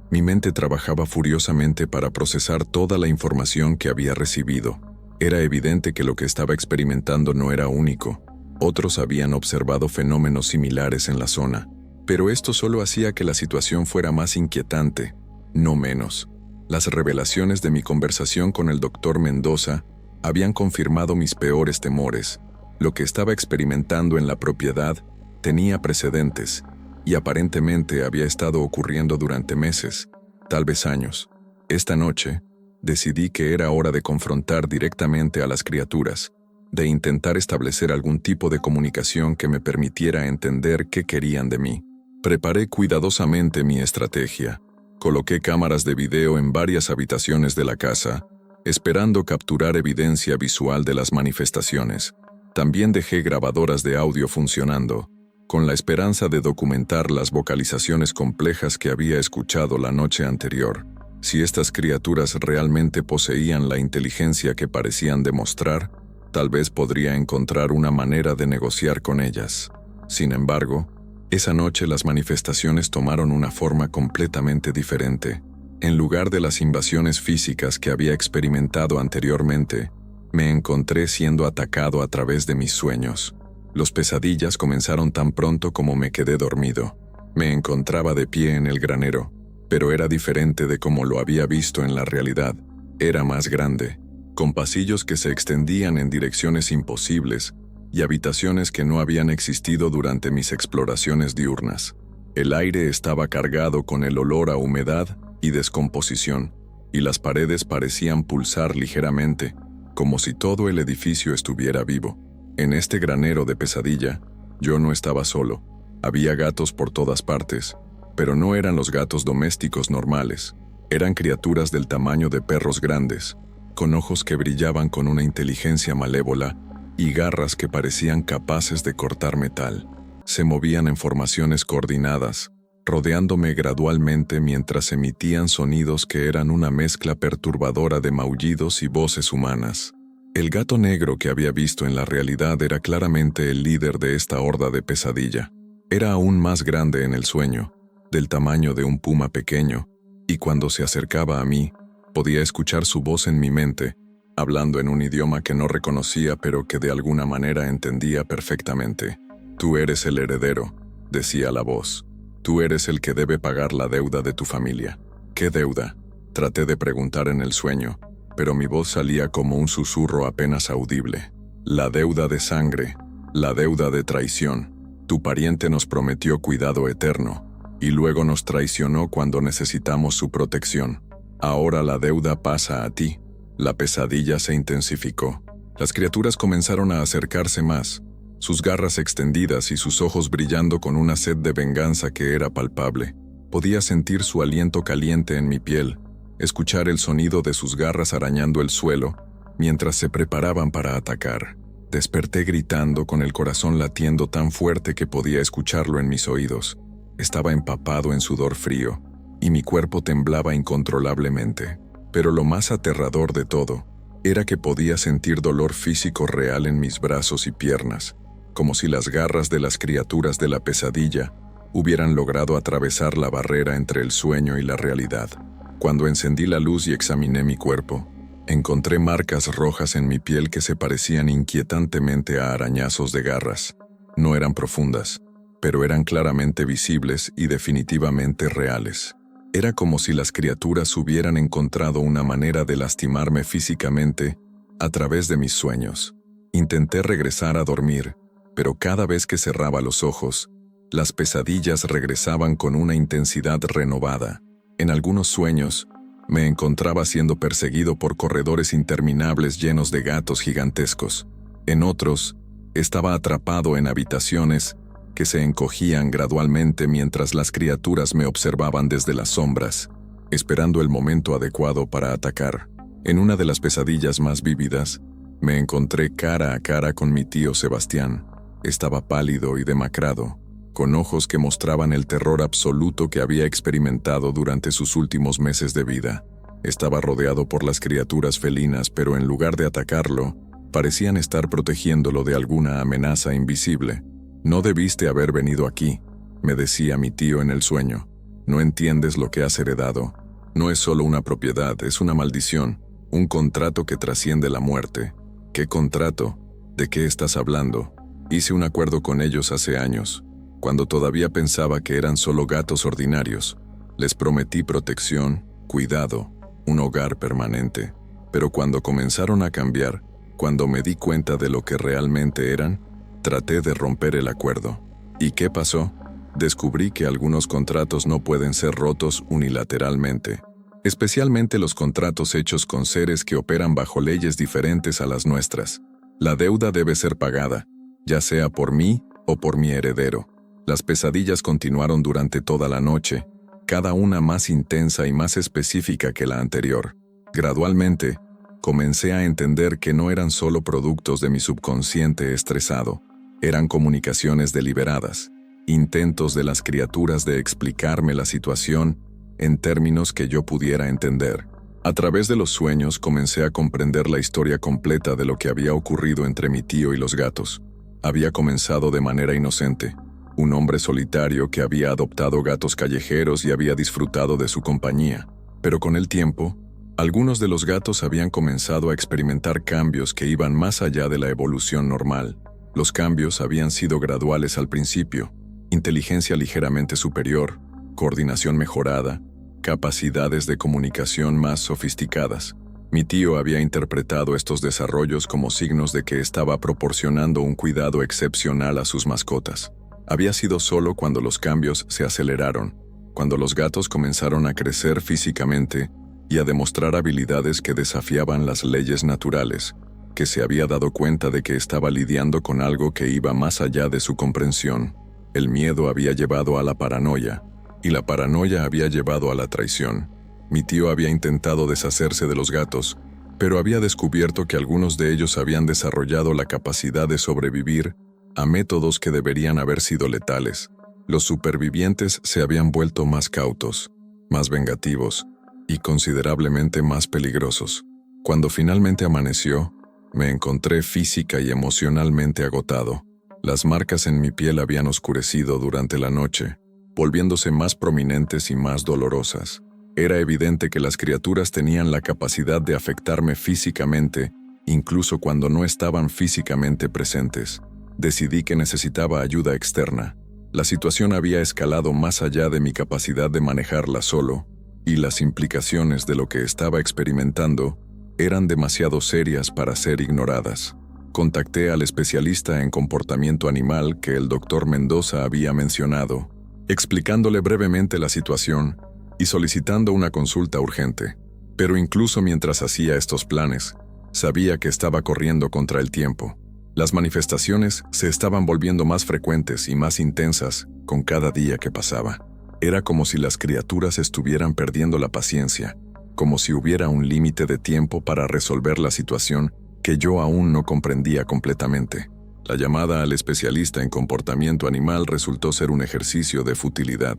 mi mente trabajaba furiosamente para procesar toda la información que había recibido. Era evidente que lo que estaba experimentando no era único. Otros habían observado fenómenos similares en la zona, pero esto solo hacía que la situación fuera más inquietante, no menos. Las revelaciones de mi conversación con el doctor Mendoza habían confirmado mis peores temores. Lo que estaba experimentando en la propiedad tenía precedentes y aparentemente había estado ocurriendo durante meses, tal vez años. Esta noche, decidí que era hora de confrontar directamente a las criaturas, de intentar establecer algún tipo de comunicación que me permitiera entender qué querían de mí. Preparé cuidadosamente mi estrategia. Coloqué cámaras de video en varias habitaciones de la casa, esperando capturar evidencia visual de las manifestaciones. También dejé grabadoras de audio funcionando, con la esperanza de documentar las vocalizaciones complejas que había escuchado la noche anterior. Si estas criaturas realmente poseían la inteligencia que parecían demostrar, tal vez podría encontrar una manera de negociar con ellas. Sin embargo, esa noche las manifestaciones tomaron una forma completamente diferente. En lugar de las invasiones físicas que había experimentado anteriormente, me encontré siendo atacado a través de mis sueños. Los pesadillas comenzaron tan pronto como me quedé dormido. Me encontraba de pie en el granero, pero era diferente de como lo había visto en la realidad. Era más grande, con pasillos que se extendían en direcciones imposibles y habitaciones que no habían existido durante mis exploraciones diurnas. El aire estaba cargado con el olor a humedad y descomposición, y las paredes parecían pulsar ligeramente, como si todo el edificio estuviera vivo. En este granero de pesadilla, yo no estaba solo. Había gatos por todas partes, pero no eran los gatos domésticos normales. Eran criaturas del tamaño de perros grandes, con ojos que brillaban con una inteligencia malévola y garras que parecían capaces de cortar metal. Se movían en formaciones coordinadas, rodeándome gradualmente mientras emitían sonidos que eran una mezcla perturbadora de maullidos y voces humanas. El gato negro que había visto en la realidad era claramente el líder de esta horda de pesadilla. Era aún más grande en el sueño, del tamaño de un puma pequeño, y cuando se acercaba a mí, podía escuchar su voz en mi mente, hablando en un idioma que no reconocía pero que de alguna manera entendía perfectamente. «Tú eres el heredero», decía la voz. «Tú eres el que debe pagar la deuda de tu familia». «¿Qué deuda?», traté de preguntar en el sueño, pero mi voz salía como un susurro apenas audible. «La deuda de sangre, la deuda de traición. Tu pariente nos prometió cuidado eterno, y luego nos traicionó cuando necesitamos su protección. Ahora la deuda pasa a ti». La pesadilla se intensificó. Las criaturas comenzaron a acercarse más, sus garras extendidas y sus ojos brillando con una sed de venganza que era palpable. Podía sentir su aliento caliente en mi piel, escuchar el sonido de sus garras arañando el suelo, mientras se preparaban para atacar. Desperté gritando con el corazón latiendo tan fuerte que podía escucharlo en mis oídos. Estaba empapado en sudor frío, y mi cuerpo temblaba incontrolablemente. Pero lo más aterrador de todo era que podía sentir dolor físico real en mis brazos y piernas, como si las garras de las criaturas de la pesadilla hubieran logrado atravesar la barrera entre el sueño y la realidad. Cuando encendí la luz y examiné mi cuerpo, encontré marcas rojas en mi piel que se parecían inquietantemente a arañazos de garras. No eran profundas, pero eran claramente visibles y definitivamente reales. Era como si las criaturas hubieran encontrado una manera de lastimarme físicamente a través de mis sueños. Intenté regresar a dormir, pero cada vez que cerraba los ojos, las pesadillas regresaban con una intensidad renovada. En algunos sueños, me encontraba siendo perseguido por corredores interminables llenos de gatos gigantescos. En otros, Estaba atrapado en habitaciones que se encogían gradualmente mientras las criaturas me observaban desde las sombras, esperando el momento adecuado para atacar. En una de las pesadillas más vívidas, me encontré cara a cara con mi tío Sebastián. Estaba pálido y demacrado, con ojos que mostraban el terror absoluto que había experimentado durante sus últimos meses de vida. Estaba rodeado por las criaturas felinas, pero en lugar de atacarlo, parecían estar protegiéndolo de alguna amenaza invisible. «No debiste haber venido aquí», me decía mi tío en el sueño. «No entiendes lo que has heredado. No es solo una propiedad, es una maldición, un contrato que trasciende la muerte». «¿Qué contrato? ¿De qué estás hablando?» Hice un acuerdo con ellos hace años, cuando todavía pensaba que eran solo gatos ordinarios. Les prometí protección, cuidado, un hogar permanente. Pero cuando comenzaron a cambiar, cuando me di cuenta de lo que realmente eran, traté de romper el acuerdo. ¿Y qué pasó? Descubrí que algunos contratos no pueden ser rotos unilateralmente, especialmente los contratos hechos con seres que operan bajo leyes diferentes a las nuestras. La deuda debe ser pagada, ya sea por mí o por mi heredero. Las pesadillas continuaron durante toda la noche, cada una más intensa y más específica que la anterior. Gradualmente, comencé a entender que no eran solo productos de mi subconsciente estresado, eran comunicaciones deliberadas, intentos de las criaturas de explicarme la situación en términos que yo pudiera entender. A través de los sueños comencé a comprender la historia completa de lo que había ocurrido entre mi tío y los gatos. Había comenzado de manera inocente, un hombre solitario que había adoptado gatos callejeros y había disfrutado de su compañía. Pero con el tiempo, algunos de los gatos habían comenzado a experimentar cambios que iban más allá de la evolución normal. Los cambios habían sido graduales al principio: inteligencia ligeramente superior, coordinación mejorada, capacidades de comunicación más sofisticadas. Mi tío había interpretado estos desarrollos como signos de que estaba proporcionando un cuidado excepcional a sus mascotas. Había sido solo cuando los cambios se aceleraron, cuando los gatos comenzaron a crecer físicamente y a demostrar habilidades que desafiaban las leyes naturales, que se había dado cuenta de que estaba lidiando con algo que iba más allá de su comprensión. El miedo había llevado a la paranoia, y la paranoia había llevado a la traición. Mi tío había intentado deshacerse de los gatos, pero había descubierto que algunos de ellos habían desarrollado la capacidad de sobrevivir a métodos que deberían haber sido letales. Los supervivientes se habían vuelto más cautos, más vengativos y considerablemente más peligrosos. Cuando finalmente amaneció, me encontré física y emocionalmente agotado. Las marcas en mi piel habían oscurecido durante la noche, volviéndose más prominentes y más dolorosas. Era evidente que las criaturas tenían la capacidad de afectarme físicamente, incluso cuando no estaban físicamente presentes. Decidí que necesitaba ayuda externa. La situación había escalado más allá de mi capacidad de manejarla solo, y las implicaciones de lo que estaba experimentando eran demasiado serias para ser ignoradas. Contacté al especialista en comportamiento animal que el Dr. Mendoza había mencionado, explicándole brevemente la situación y solicitando una consulta urgente. Pero incluso mientras hacía estos planes, sabía que estaba corriendo contra el tiempo. Las manifestaciones se estaban volviendo más frecuentes y más intensas con cada día que pasaba. Era como si las criaturas estuvieran perdiendo la paciencia, como si hubiera un límite de tiempo para resolver la situación que yo aún no comprendía completamente. La llamada al especialista en comportamiento animal resultó ser un ejercicio de futilidad.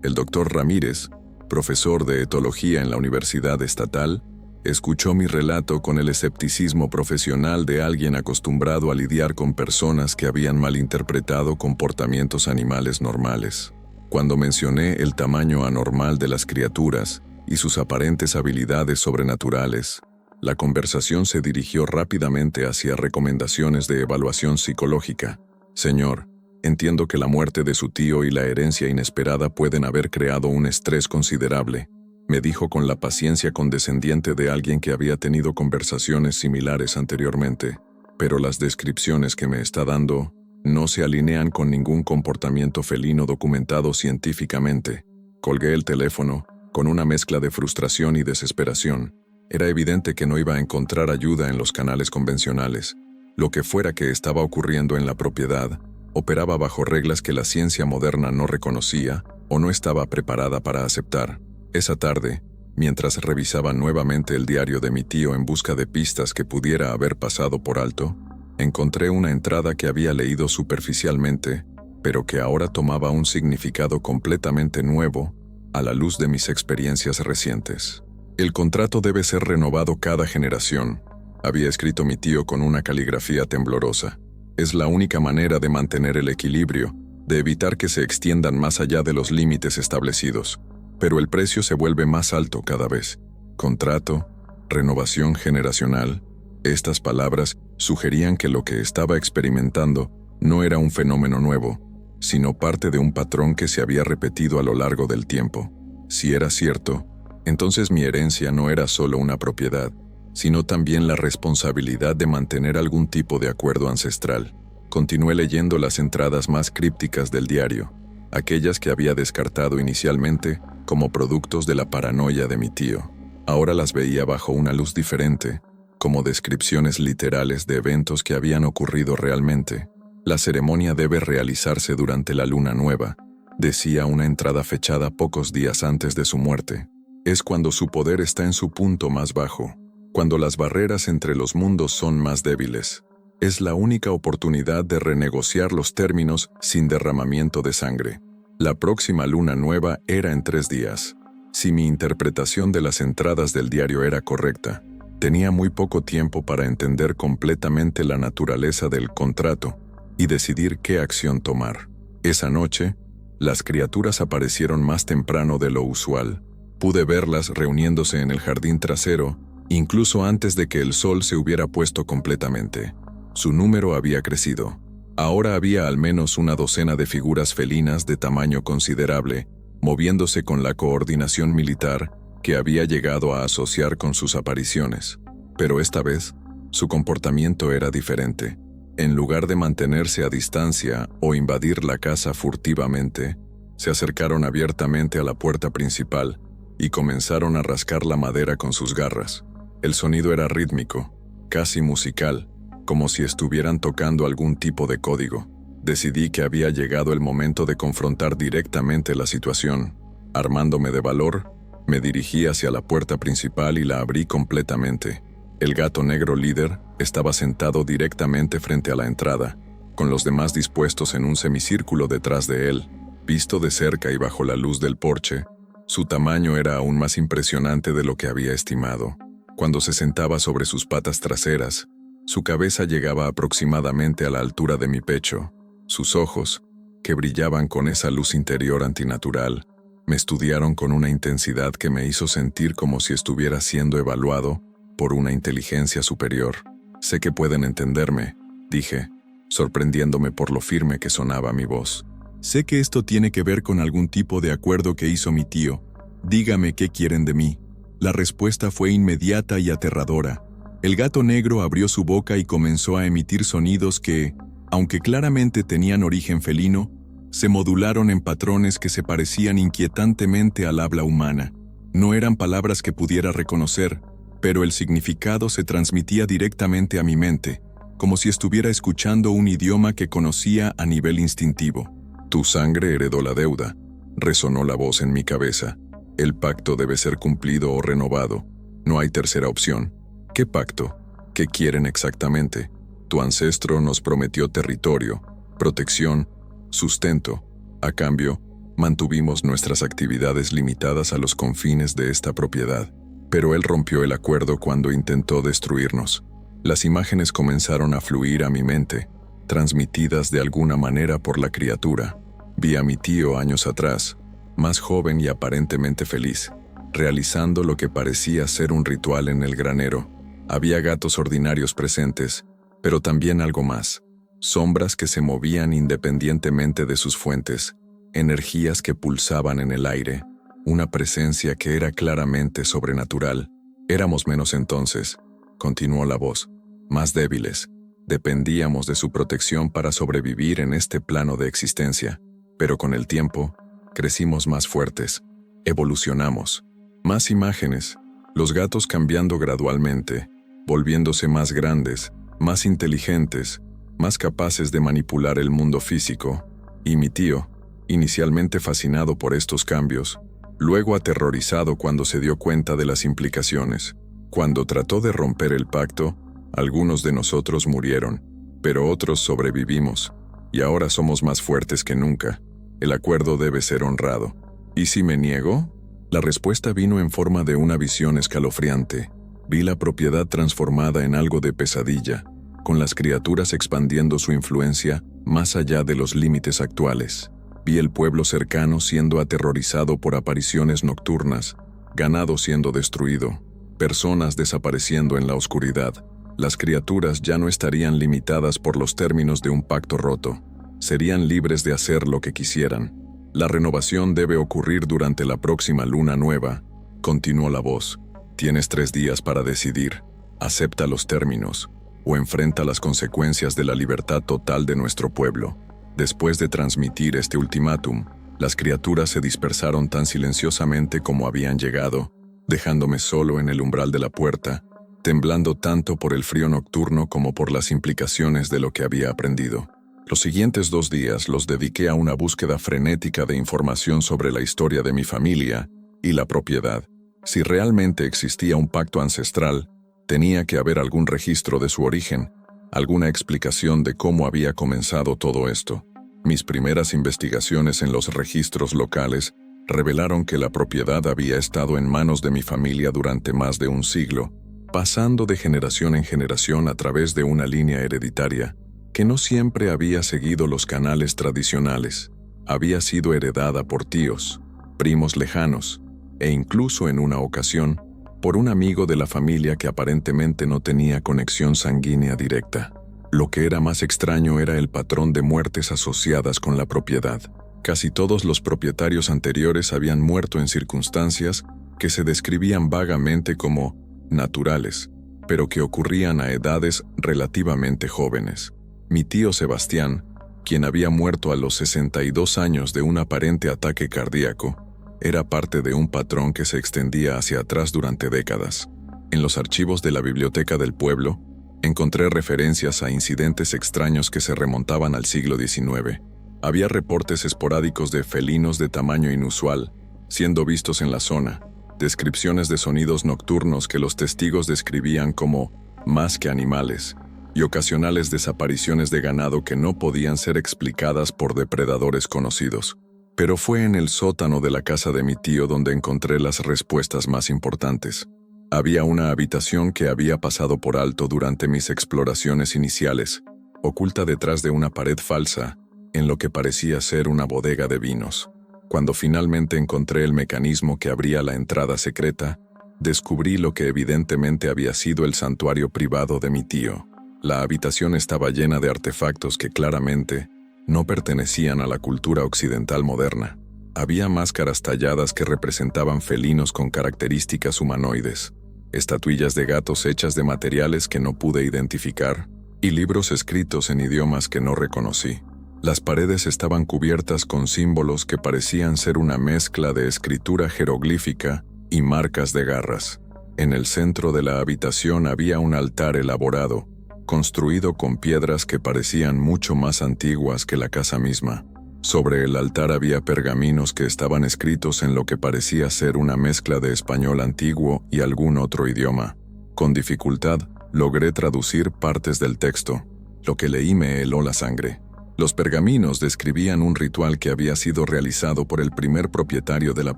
El Dr. Ramírez, profesor de etología en la Universidad Estatal, escuchó mi relato con el escepticismo profesional de alguien acostumbrado a lidiar con personas que habían malinterpretado comportamientos animales normales. Cuando mencioné el tamaño anormal de las criaturas y sus aparentes habilidades sobrenaturales, la conversación se dirigió rápidamente hacia recomendaciones de evaluación psicológica. Señor, entiendo que la muerte de su tío y la herencia inesperada pueden haber creado un estrés considerable, me dijo con la paciencia condescendiente de alguien que había tenido conversaciones similares anteriormente, pero las descripciones que me está dando no se alinean con ningún comportamiento felino documentado científicamente. Colgué el teléfono, con una mezcla de frustración y desesperación. Era evidente que no iba a encontrar ayuda en los canales convencionales. Lo que fuera que estaba ocurriendo en la propiedad, operaba bajo reglas que la ciencia moderna no reconocía o no estaba preparada para aceptar. Esa tarde, mientras revisaba nuevamente el diario de mi tío en busca de pistas que pudiera haber pasado por alto, encontré una entrada que había leído superficialmente, pero que ahora tomaba un significado completamente nuevo a la luz de mis experiencias recientes. El contrato debe ser renovado cada generación, había escrito mi tío con una caligrafía temblorosa. Es la única manera de mantener el equilibrio, de evitar que se extiendan más allá de los límites establecidos. Pero el precio se vuelve más alto cada vez. Contrato, renovación generacional. Estas palabras sugerían que lo que estaba experimentando no era un fenómeno nuevo, sino parte de un patrón que se había repetido a lo largo del tiempo. Si era cierto, entonces mi herencia no era solo una propiedad, sino también la responsabilidad de mantener algún tipo de acuerdo ancestral. Continué leyendo las entradas más crípticas del diario, aquellas que había descartado inicialmente como productos de la paranoia de mi tío. Ahora las veía bajo una luz diferente, como descripciones literales de eventos que habían ocurrido realmente. La ceremonia debe realizarse durante la luna nueva, decía una entrada fechada pocos días antes de su muerte. Es cuando su poder está en su punto más bajo, cuando las barreras entre los mundos son más débiles. Es la única oportunidad de renegociar los términos sin derramamiento de sangre. La próxima luna nueva era en 3 días. Si mi interpretación de las entradas del diario era correcta, tenía muy poco tiempo para entender completamente la naturaleza del contrato y decidir qué acción tomar. Esa noche, las criaturas aparecieron más temprano de lo usual. Pude verlas reuniéndose en el jardín trasero, incluso antes de que el sol se hubiera puesto completamente. Su número había crecido. Ahora había al menos una docena de figuras felinas de tamaño considerable, moviéndose con la coordinación militar que había llegado a asociar con sus apariciones. Pero esta vez, su comportamiento era diferente. En lugar de mantenerse a distancia o invadir la casa furtivamente, se acercaron abiertamente a la puerta principal y comenzaron a rascar la madera con sus garras. El sonido era rítmico, casi musical, como si estuvieran tocando algún tipo de código. Decidí que había llegado el momento de confrontar directamente la situación. Armándome de valor, me dirigí hacia la puerta principal y la abrí completamente. El gato negro líder estaba sentado directamente frente a la entrada, con los demás dispuestos en un semicírculo detrás de él. Visto de cerca y bajo la luz del porche, su tamaño era aún más impresionante de lo que había estimado. Cuando se sentaba sobre sus patas traseras, su cabeza llegaba aproximadamente a la altura de mi pecho. Sus ojos, que brillaban con esa luz interior antinatural, me estudiaron con una intensidad que me hizo sentir como si estuviera siendo evaluado por una inteligencia superior. Sé que pueden entenderme, dije, sorprendiéndome por lo firme que sonaba mi voz. Sé que esto tiene que ver con algún tipo de acuerdo que hizo mi tío. Dígame qué quieren de mí. La respuesta fue inmediata y aterradora. El gato negro abrió su boca y comenzó a emitir sonidos que, aunque claramente tenían origen felino, se modularon en patrones que se parecían inquietantemente al habla humana. No eran palabras que pudiera reconocer, pero el significado se transmitía directamente a mi mente, como si estuviera escuchando un idioma que conocía a nivel instintivo. Tu sangre heredó la deuda, resonó la voz en mi cabeza. El pacto debe ser cumplido o renovado. No hay tercera opción. ¿Qué pacto? ¿Qué quieren exactamente? Tu ancestro nos prometió territorio, protección, sustento. A cambio, mantuvimos nuestras actividades limitadas a los confines de esta propiedad. Pero él rompió el acuerdo cuando intentó destruirnos. Las imágenes comenzaron a fluir a mi mente, transmitidas de alguna manera por la criatura. Vi a mi tío años atrás, más joven y aparentemente feliz, realizando lo que parecía ser un ritual en el granero. Había gatos ordinarios presentes, pero también algo más. Sombras que se movían independientemente de sus fuentes, energías que pulsaban en el aire, una presencia que era claramente sobrenatural. Éramos menos entonces, continuó la voz, más débiles. Dependíamos de su protección para sobrevivir en este plano de existencia, pero con el tiempo, crecimos más fuertes, evolucionamos. Más imágenes, los gatos cambiando gradualmente, volviéndose más grandes, más inteligentes, más capaces de manipular el mundo físico, y mi tío, inicialmente fascinado por estos cambios, luego aterrorizado cuando se dio cuenta de las implicaciones. Cuando trató de romper el pacto, algunos de nosotros murieron, pero otros sobrevivimos, y ahora somos más fuertes que nunca. El acuerdo debe ser honrado. ¿Y si me niego? La respuesta vino en forma de una visión escalofriante. Vi la propiedad transformada en algo de pesadilla, con las criaturas expandiendo su influencia más allá de los límites actuales. Vi el pueblo cercano siendo aterrorizado por apariciones nocturnas, ganado siendo destruido, personas desapareciendo en la oscuridad. Las criaturas ya no estarían limitadas por los términos de un pacto roto. Serían libres de hacer lo que quisieran. La renovación debe ocurrir durante la próxima luna nueva, continuó la voz. Tienes 3 días para decidir. Acepta los términos o enfrenta las consecuencias de la libertad total de nuestro pueblo. Después de transmitir este ultimátum, las criaturas se dispersaron tan silenciosamente como habían llegado, dejándome solo en el umbral de la puerta, temblando tanto por el frío nocturno como por las implicaciones de lo que había aprendido. Los siguientes 2 días los dediqué a una búsqueda frenética de información sobre la historia de mi familia y la propiedad. Si realmente existía un pacto ancestral, tenía que haber algún registro de su origen, alguna explicación de cómo había comenzado todo esto. Mis primeras investigaciones en los registros locales revelaron que la propiedad había estado en manos de mi familia durante más de un siglo, pasando de generación en generación a través de una línea hereditaria que no siempre había seguido los canales tradicionales. Había sido heredada por tíos, primos lejanos, e incluso en una ocasión, por un amigo de la familia que aparentemente no tenía conexión sanguínea directa. Lo que era más extraño era el patrón de muertes asociadas con la propiedad. Casi todos los propietarios anteriores habían muerto en circunstancias que se describían vagamente como naturales, pero que ocurrían a edades relativamente jóvenes. Mi tío Sebastián, quien había muerto a los 62 años de un aparente ataque cardíaco, era parte de un patrón que se extendía hacia atrás durante décadas. En los archivos de la biblioteca del pueblo, encontré referencias a incidentes extraños que se remontaban al siglo XIX. Había reportes esporádicos de felinos de tamaño inusual, siendo vistos en la zona, descripciones de sonidos nocturnos que los testigos describían como más que animales, y ocasionales desapariciones de ganado que no podían ser explicadas por depredadores conocidos. Pero fue en el sótano de la casa de mi tío donde encontré las respuestas más importantes. Había una habitación que había pasado por alto durante mis exploraciones iniciales, oculta detrás de una pared falsa, en lo que parecía ser una bodega de vinos. Cuando finalmente encontré el mecanismo que abría la entrada secreta, descubrí lo que evidentemente había sido el santuario privado de mi tío. La habitación estaba llena de artefactos que claramente no pertenecían a la cultura occidental moderna. Había máscaras talladas que representaban felinos con características humanoides, estatuillas de gatos hechas de materiales que no pude identificar, y libros escritos en idiomas que no reconocí. Las paredes estaban cubiertas con símbolos que parecían ser una mezcla de escritura jeroglífica y marcas de garras. En el centro de la habitación había un altar elaborado, construido con piedras que parecían mucho más antiguas que la casa misma. Sobre el altar había pergaminos que estaban escritos en lo que parecía ser una mezcla de español antiguo y algún otro idioma. Con dificultad, logré traducir partes del texto. Lo que leí me heló la sangre. Los pergaminos describían un ritual que había sido realizado por el primer propietario de la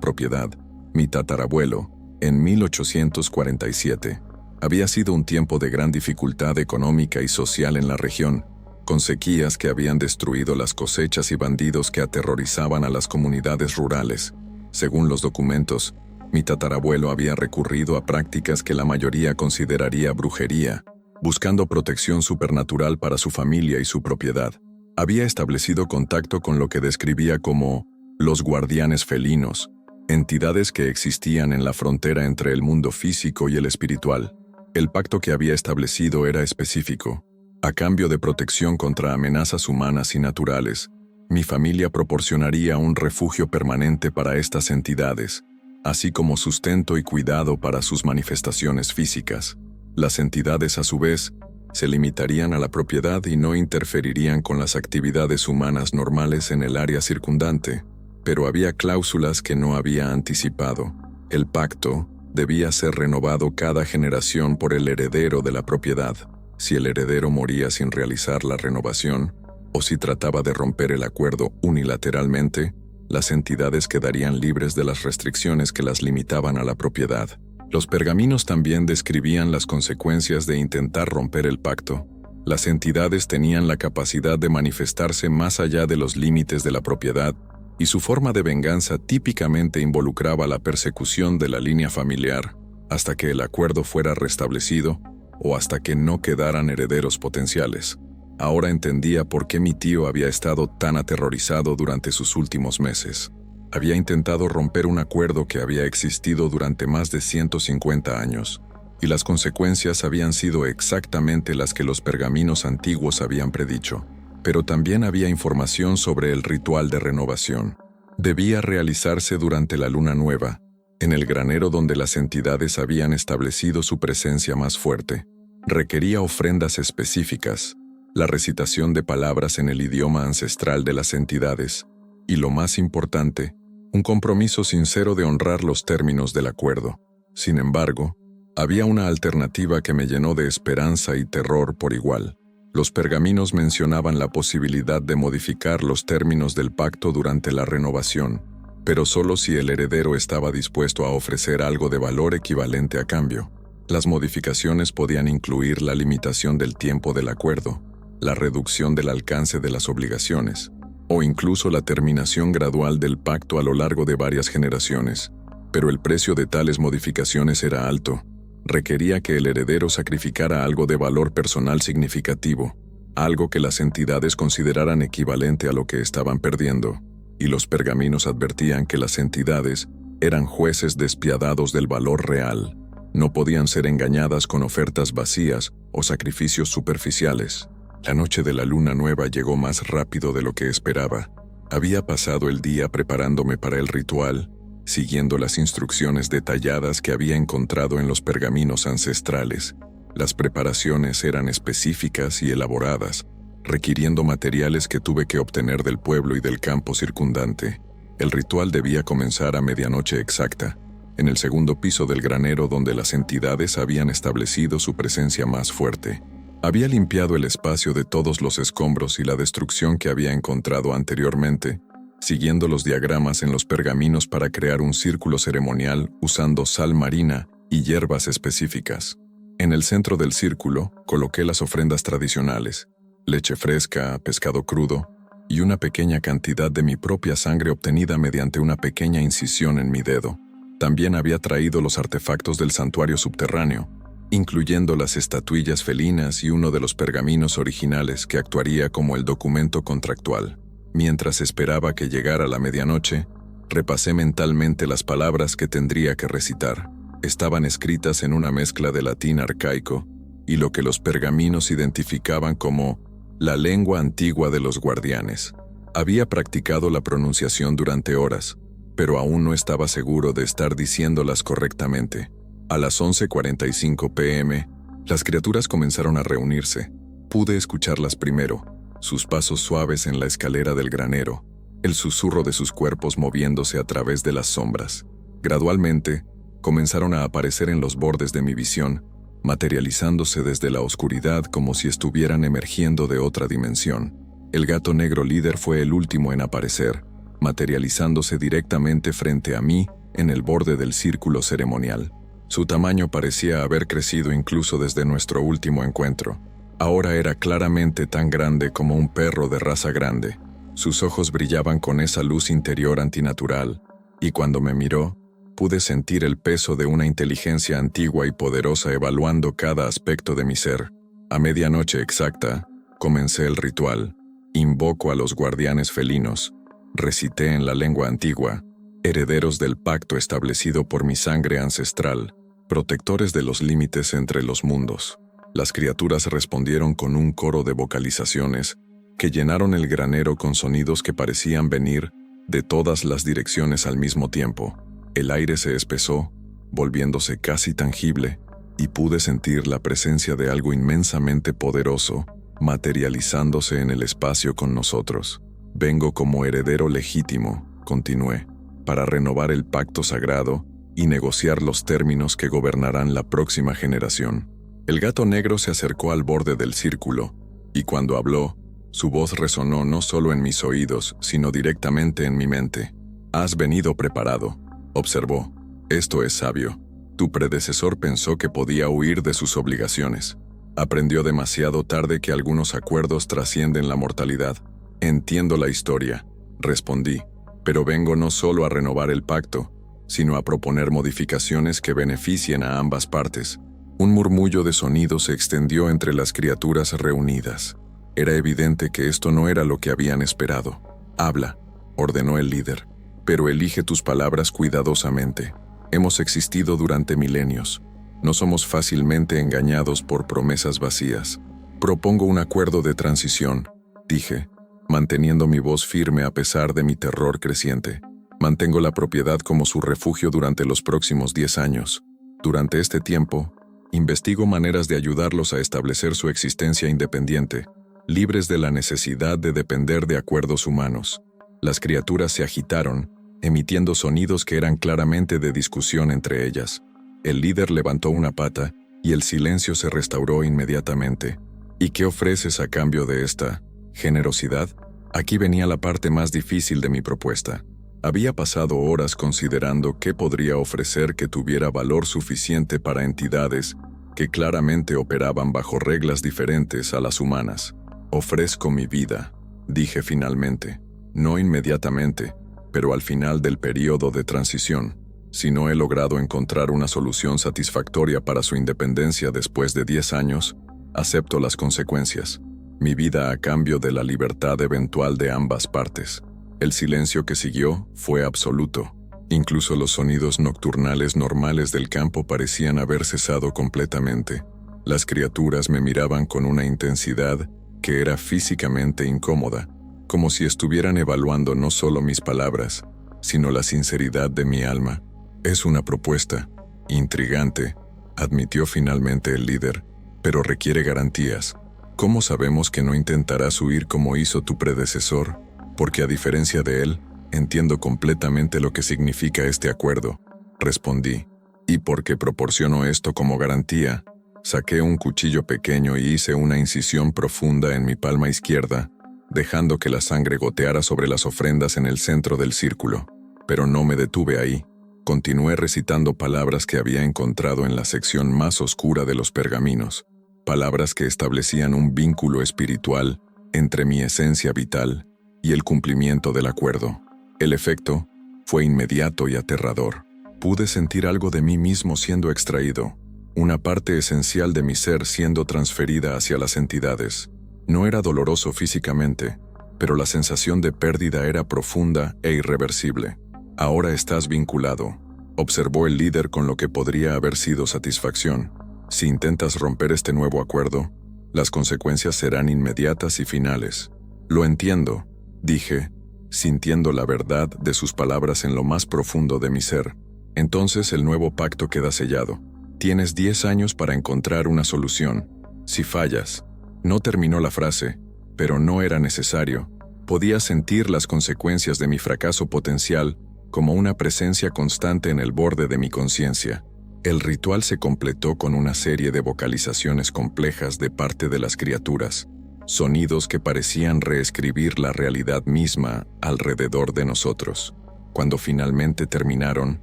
propiedad, mi tatarabuelo, en 1847. Había sido un tiempo de gran dificultad económica y social en la región, con sequías que habían destruido las cosechas y bandidos que aterrorizaban a las comunidades rurales. Según los documentos, mi tatarabuelo había recurrido a prácticas que la mayoría consideraría brujería, buscando protección supernatural para su familia y su propiedad. Había establecido contacto con lo que describía como los guardianes felinos, entidades que existían en la frontera entre el mundo físico y el espiritual. El pacto que había establecido era específico. A cambio de protección contra amenazas humanas y naturales, mi familia proporcionaría un refugio permanente para estas entidades, así como sustento y cuidado para sus manifestaciones físicas. Las entidades, a su vez, Se limitarían a la propiedad y no interferirían con las actividades humanas normales en el área circundante, pero había cláusulas que no había anticipado. El pacto debía ser renovado cada generación por el heredero de la propiedad. Si el heredero moría sin realizar la renovación, o si trataba de romper el acuerdo unilateralmente, las entidades quedarían libres de las restricciones que las limitaban a la propiedad. Los pergaminos también describían las consecuencias de intentar romper el pacto. Las entidades tenían la capacidad de manifestarse más allá de los límites de la propiedad, y su forma de venganza típicamente involucraba la persecución de la línea familiar, hasta que el acuerdo fuera restablecido o hasta que no quedaran herederos potenciales. Ahora entendía por qué mi tío había estado tan aterrorizado durante sus últimos meses. Había intentado romper un acuerdo que había existido durante más de 150 años, y las consecuencias habían sido exactamente las que los pergaminos antiguos habían predicho. Pero también había información sobre el ritual de renovación. Debía realizarse durante la luna nueva, en el granero donde las entidades habían establecido su presencia más fuerte. Requería ofrendas específicas, la recitación de palabras en el idioma ancestral de las entidades, y lo más importante, un compromiso sincero de honrar los términos del acuerdo. Sin embargo, había una alternativa que me llenó de esperanza y terror por igual. Los pergaminos mencionaban la posibilidad de modificar los términos del pacto durante la renovación, pero solo si el heredero estaba dispuesto a ofrecer algo de valor equivalente a cambio. Las modificaciones podían incluir la limitación del tiempo del acuerdo, la reducción del alcance de las obligaciones, o incluso la terminación gradual del pacto a lo largo de varias generaciones. Pero el precio de tales modificaciones era alto. Requería que el heredero sacrificara algo de valor personal significativo, algo que las entidades consideraran equivalente a lo que estaban perdiendo, y los pergaminos advertían que las entidades eran jueces despiadados del valor real. No podían ser engañadas con ofertas vacías o sacrificios superficiales. La noche de la luna nueva llegó más rápido de lo que esperaba. Había pasado el día preparándome para el ritual, siguiendo las instrucciones detalladas que había encontrado en los pergaminos ancestrales. Las preparaciones eran específicas y elaboradas, requiriendo materiales que tuve que obtener del pueblo y del campo circundante. El ritual debía comenzar a medianoche exacta, en el segundo piso del granero donde las entidades habían establecido su presencia más fuerte. Había limpiado el espacio de todos los escombros y la destrucción que había encontrado anteriormente, siguiendo los diagramas en los pergaminos para crear un círculo ceremonial usando sal marina y hierbas específicas. En el centro del círculo coloqué las ofrendas tradicionales, leche fresca, pescado crudo y una pequeña cantidad de mi propia sangre obtenida mediante una pequeña incisión en mi dedo. También había traído los artefactos del santuario subterráneo, incluyendo las estatuillas felinas y uno de los pergaminos originales que actuaría como el documento contractual. Mientras esperaba que llegara la medianoche, repasé mentalmente las palabras que tendría que recitar. Estaban escritas en una mezcla de latín arcaico y lo que los pergaminos identificaban como la lengua antigua de los guardianes. Había practicado la pronunciación durante horas, pero aún no estaba seguro de estar diciéndolas correctamente. A las 11:45 p.m., las criaturas comenzaron a reunirse. Pude escucharlas primero, sus pasos suaves en la escalera del granero, el susurro de sus cuerpos moviéndose a través de las sombras. Gradualmente, comenzaron a aparecer en los bordes de mi visión, materializándose desde la oscuridad como si estuvieran emergiendo de otra dimensión. El gato negro líder fue el último en aparecer, materializándose directamente frente a mí en el borde del círculo ceremonial. Su tamaño parecía haber crecido incluso desde nuestro último encuentro. Ahora era claramente tan grande como un perro de raza grande. Sus ojos brillaban con esa luz interior antinatural, y cuando me miró, pude sentir el peso de una inteligencia antigua y poderosa evaluando cada aspecto de mi ser. A medianoche exacta, comencé el ritual. Invoco a los guardianes felinos. Recité en la lengua antigua, herederos del pacto establecido por mi sangre ancestral, protectores de los límites entre los mundos. Las criaturas respondieron con un coro de vocalizaciones que llenaron el granero con sonidos que parecían venir de todas las direcciones al mismo tiempo. El aire se espesó, volviéndose casi tangible, y pude sentir la presencia de algo inmensamente poderoso materializándose en el espacio con nosotros. Vengo como heredero legítimo, continué, para renovar el pacto sagrado y negociar los términos que gobernarán la próxima generación. El gato negro se acercó al borde del círculo, y cuando habló, su voz resonó no solo en mis oídos, sino directamente en mi mente. «Has venido preparado», observó. «Esto es sabio. Tu predecesor pensó que podía huir de sus obligaciones. Aprendió demasiado tarde que algunos acuerdos trascienden la mortalidad. Entiendo la historia», respondí, «pero vengo no solo a renovar el pacto, sino a proponer modificaciones que beneficien a ambas partes». Un murmullo de sonido se extendió entre las criaturas reunidas. Era evidente que esto no era lo que habían esperado. «Habla», ordenó el líder, «pero elige tus palabras cuidadosamente. Hemos existido durante milenios. No somos fácilmente engañados por promesas vacías. Propongo un acuerdo de transición», dije, manteniendo mi voz firme a pesar de mi terror creciente. «Mantengo la propiedad como su refugio durante los próximos 10 años. Durante este tiempo, investigo maneras de ayudarlos a establecer su existencia independiente, libres de la necesidad de depender de acuerdos humanos». Las criaturas se agitaron, emitiendo sonidos que eran claramente de discusión entre ellas. El líder levantó una pata, y el silencio se restauró inmediatamente. «¿Y qué ofreces a cambio de esta generosidad?» Aquí venía la parte más difícil de mi propuesta. Había pasado horas considerando qué podría ofrecer que tuviera valor suficiente para entidades que claramente operaban bajo reglas diferentes a las humanas. «Ofrezco mi vida», dije finalmente. «No inmediatamente, pero al final del periodo de transición. Si no he logrado encontrar una solución satisfactoria para su independencia después de 10 años, acepto las consecuencias. Mi vida a cambio de la libertad eventual de ambas partes». El silencio que siguió fue absoluto. Incluso los sonidos nocturnales normales del campo parecían haber cesado completamente. Las criaturas me miraban con una intensidad que era físicamente incómoda, como si estuvieran evaluando no solo mis palabras, sino la sinceridad de mi alma. «Es una propuesta intrigante», admitió finalmente el líder, «pero requiere garantías. ¿Cómo sabemos que no intentarás huir como hizo tu predecesor? Porque a diferencia de él, entiendo completamente lo que significa este acuerdo», respondí. «Y porque proporciono esto como garantía», saqué un cuchillo pequeño y hice una incisión profunda en mi palma izquierda, dejando que la sangre goteara sobre las ofrendas en el centro del círculo. Pero no me detuve ahí. Continué recitando palabras que había encontrado en la sección más oscura de los pergaminos, palabras que establecían un vínculo espiritual entre mi esencia vital y el cumplimiento del acuerdo. El efecto fue inmediato y aterrador. Pude sentir algo de mí mismo siendo extraído, una parte esencial de mi ser siendo transferida hacia las entidades. No era doloroso físicamente, pero la sensación de pérdida era profunda e irreversible. «Ahora estás vinculado», observó el líder con lo que podría haber sido satisfacción. «Si intentas romper este nuevo acuerdo, las consecuencias serán inmediatas y finales». «Lo entiendo», dije, sintiendo la verdad de sus palabras en lo más profundo de mi ser. «Entonces el nuevo pacto queda sellado. Tienes 10 años para encontrar una solución. Si fallas». No terminó la frase, pero no era necesario. Podía sentir las consecuencias de mi fracaso potencial como una presencia constante en el borde de mi conciencia. El ritual se completó con una serie de vocalizaciones complejas de parte de las criaturas, sonidos que parecían reescribir la realidad misma alrededor de nosotros. Cuando finalmente terminaron,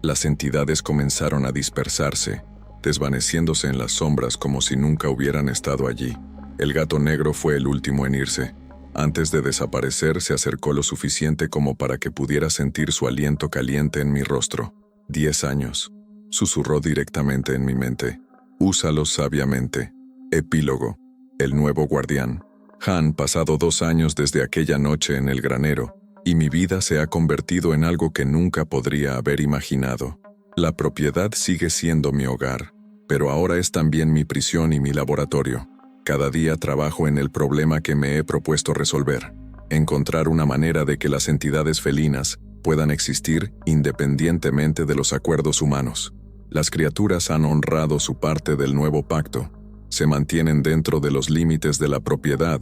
las entidades comenzaron a dispersarse, desvaneciéndose en las sombras como si nunca hubieran estado allí. El gato negro fue el último en irse. Antes de desaparecer, se acercó lo suficiente como para que pudiera sentir su aliento caliente en mi rostro. 10 años. Susurró directamente en mi mente. «Úsalos sabiamente». Epílogo. El nuevo guardián. Han pasado 2 años desde aquella noche en el granero, y mi vida se ha convertido en algo que nunca podría haber imaginado. La propiedad sigue siendo mi hogar, pero ahora es también mi prisión y mi laboratorio. Cada día trabajo en el problema que me he propuesto resolver: encontrar una manera de que las entidades felinas puedan existir independientemente de los acuerdos humanos. Las criaturas han honrado su parte del nuevo pacto, se mantienen dentro de los límites de la propiedad,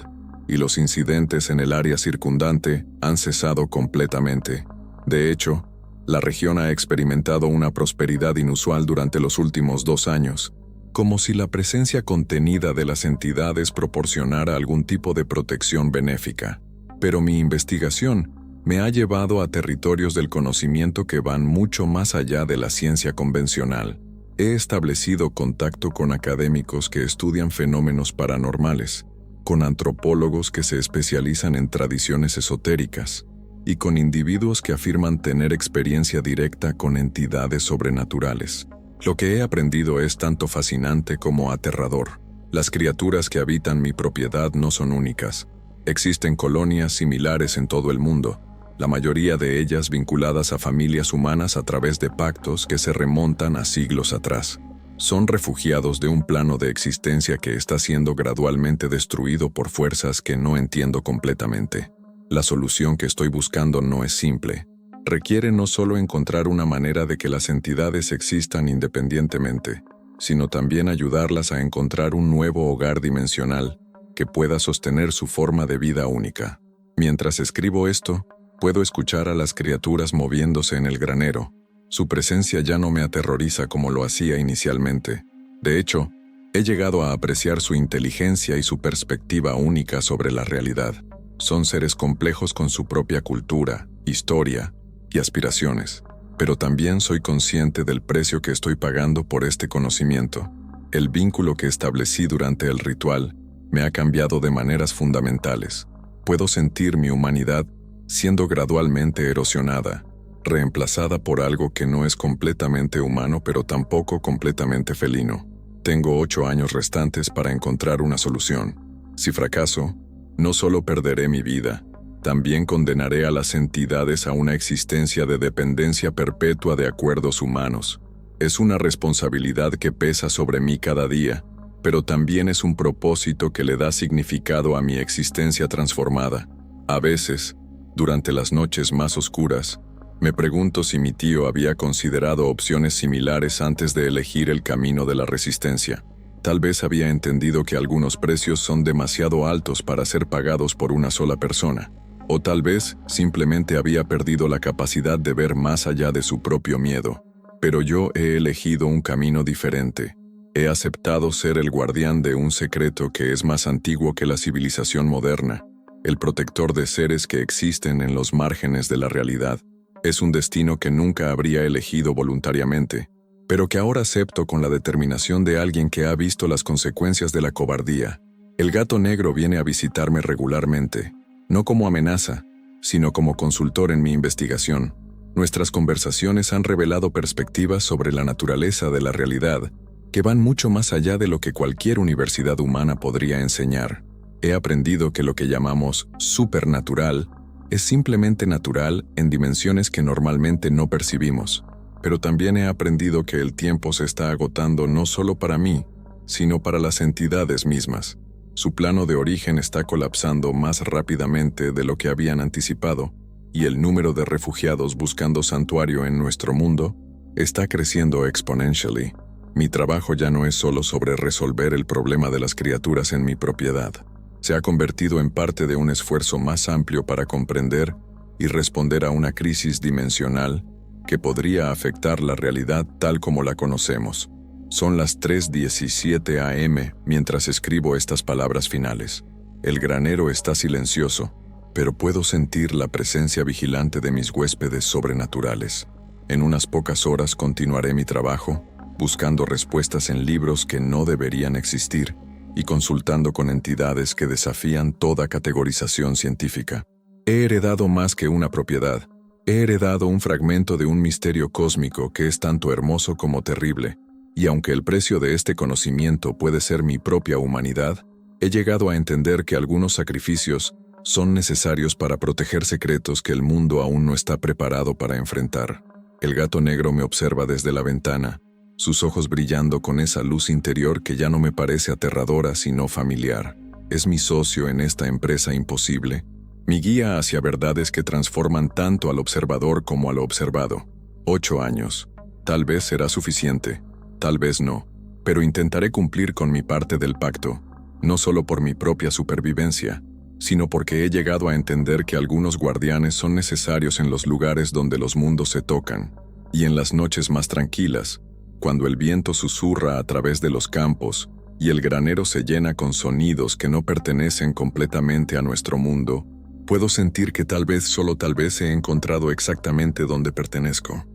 y los incidentes en el área circundante han cesado completamente. De hecho, la región ha experimentado una prosperidad inusual durante los últimos 2 años, como si la presencia contenida de las entidades proporcionara algún tipo de protección benéfica. Pero mi investigación me ha llevado a territorios del conocimiento que van mucho más allá de la ciencia convencional. He establecido contacto con académicos que estudian fenómenos paranormales, con antropólogos que se especializan en tradiciones esotéricas, y con individuos que afirman tener experiencia directa con entidades sobrenaturales. Lo que he aprendido es tanto fascinante como aterrador. Las criaturas que habitan mi propiedad no son únicas. Existen colonias similares en todo el mundo, la mayoría de ellas vinculadas a familias humanas a través de pactos que se remontan a siglos atrás. Son refugiados de un plano de existencia que está siendo gradualmente destruido por fuerzas que no entiendo completamente. La solución que estoy buscando no es simple. Requiere no solo encontrar una manera de que las entidades existan independientemente, sino también ayudarlas a encontrar un nuevo hogar dimensional que pueda sostener su forma de vida única. Mientras escribo esto, puedo escuchar a las criaturas moviéndose en el granero. Su presencia ya no me aterroriza como lo hacía inicialmente. De hecho, he llegado a apreciar su inteligencia y su perspectiva única sobre la realidad. Son seres complejos con su propia cultura, historia y aspiraciones, pero también soy consciente del precio que estoy pagando por este conocimiento. El vínculo que establecí durante el ritual me ha cambiado de maneras fundamentales. Puedo sentir mi humanidad siendo gradualmente erosionada, reemplazada por algo que no es completamente humano pero tampoco completamente felino. Tengo 8 años restantes para encontrar una solución. Si fracaso, no solo perderé mi vida, también condenaré a las entidades a una existencia de dependencia perpetua de acuerdos humanos. Es una responsabilidad que pesa sobre mí cada día, pero también es un propósito que le da significado a mi existencia transformada. A veces, durante las noches más oscuras, me pregunto si mi tío había considerado opciones similares antes de elegir el camino de la resistencia. Tal vez había entendido que algunos precios son demasiado altos para ser pagados por una sola persona, o tal vez simplemente había perdido la capacidad de ver más allá de su propio miedo. Pero yo he elegido un camino diferente. He aceptado ser el guardián de un secreto que es más antiguo que la civilización moderna, el protector de seres que existen en los márgenes de la realidad. Es un destino que nunca habría elegido voluntariamente, pero que ahora acepto con la determinación de alguien que ha visto las consecuencias de la cobardía. El gato negro viene a visitarme regularmente, no como amenaza, sino como consultor en mi investigación. Nuestras conversaciones han revelado perspectivas sobre la naturaleza de la realidad que van mucho más allá de lo que cualquier universidad humana podría enseñar. He aprendido que lo que llamamos supernatural es simplemente natural en dimensiones que normalmente no percibimos. Pero también he aprendido que el tiempo se está agotando no solo para mí, sino para las entidades mismas. Su plano de origen está colapsando más rápidamente de lo que habían anticipado, y el número de refugiados buscando santuario en nuestro mundo está creciendo exponentially. Mi trabajo ya no es solo sobre resolver el problema de las criaturas en mi propiedad. Se ha convertido en parte de un esfuerzo más amplio para comprender y responder a una crisis dimensional que podría afectar la realidad tal como la conocemos. Son las 3:17 a.m. mientras escribo estas palabras finales. El granero está silencioso, pero puedo sentir la presencia vigilante de mis huéspedes sobrenaturales. En unas pocas horas continuaré mi trabajo, buscando respuestas en libros que no deberían existir y consultando con entidades que desafían toda categorización científica. He heredado más que una propiedad. He heredado un fragmento de un misterio cósmico que es tanto hermoso como terrible, y aunque el precio de este conocimiento puede ser mi propia humanidad, he llegado a entender que algunos sacrificios son necesarios para proteger secretos que el mundo aún no está preparado para enfrentar. El gato negro me observa desde la ventana, sus ojos brillando con esa luz interior que ya no me parece aterradora sino familiar. Es mi socio en esta empresa imposible, mi guía hacia verdades que transforman tanto al observador como a lo observado. 8 años. Tal vez será suficiente, tal vez no, pero intentaré cumplir con mi parte del pacto, no solo por mi propia supervivencia, sino porque he llegado a entender que algunos guardianes son necesarios en los lugares donde los mundos se tocan, y en las noches más tranquilas, cuando el viento susurra a través de los campos y el granero se llena con sonidos que no pertenecen completamente a nuestro mundo, puedo sentir que tal vez, solo tal vez, he encontrado exactamente donde pertenezco.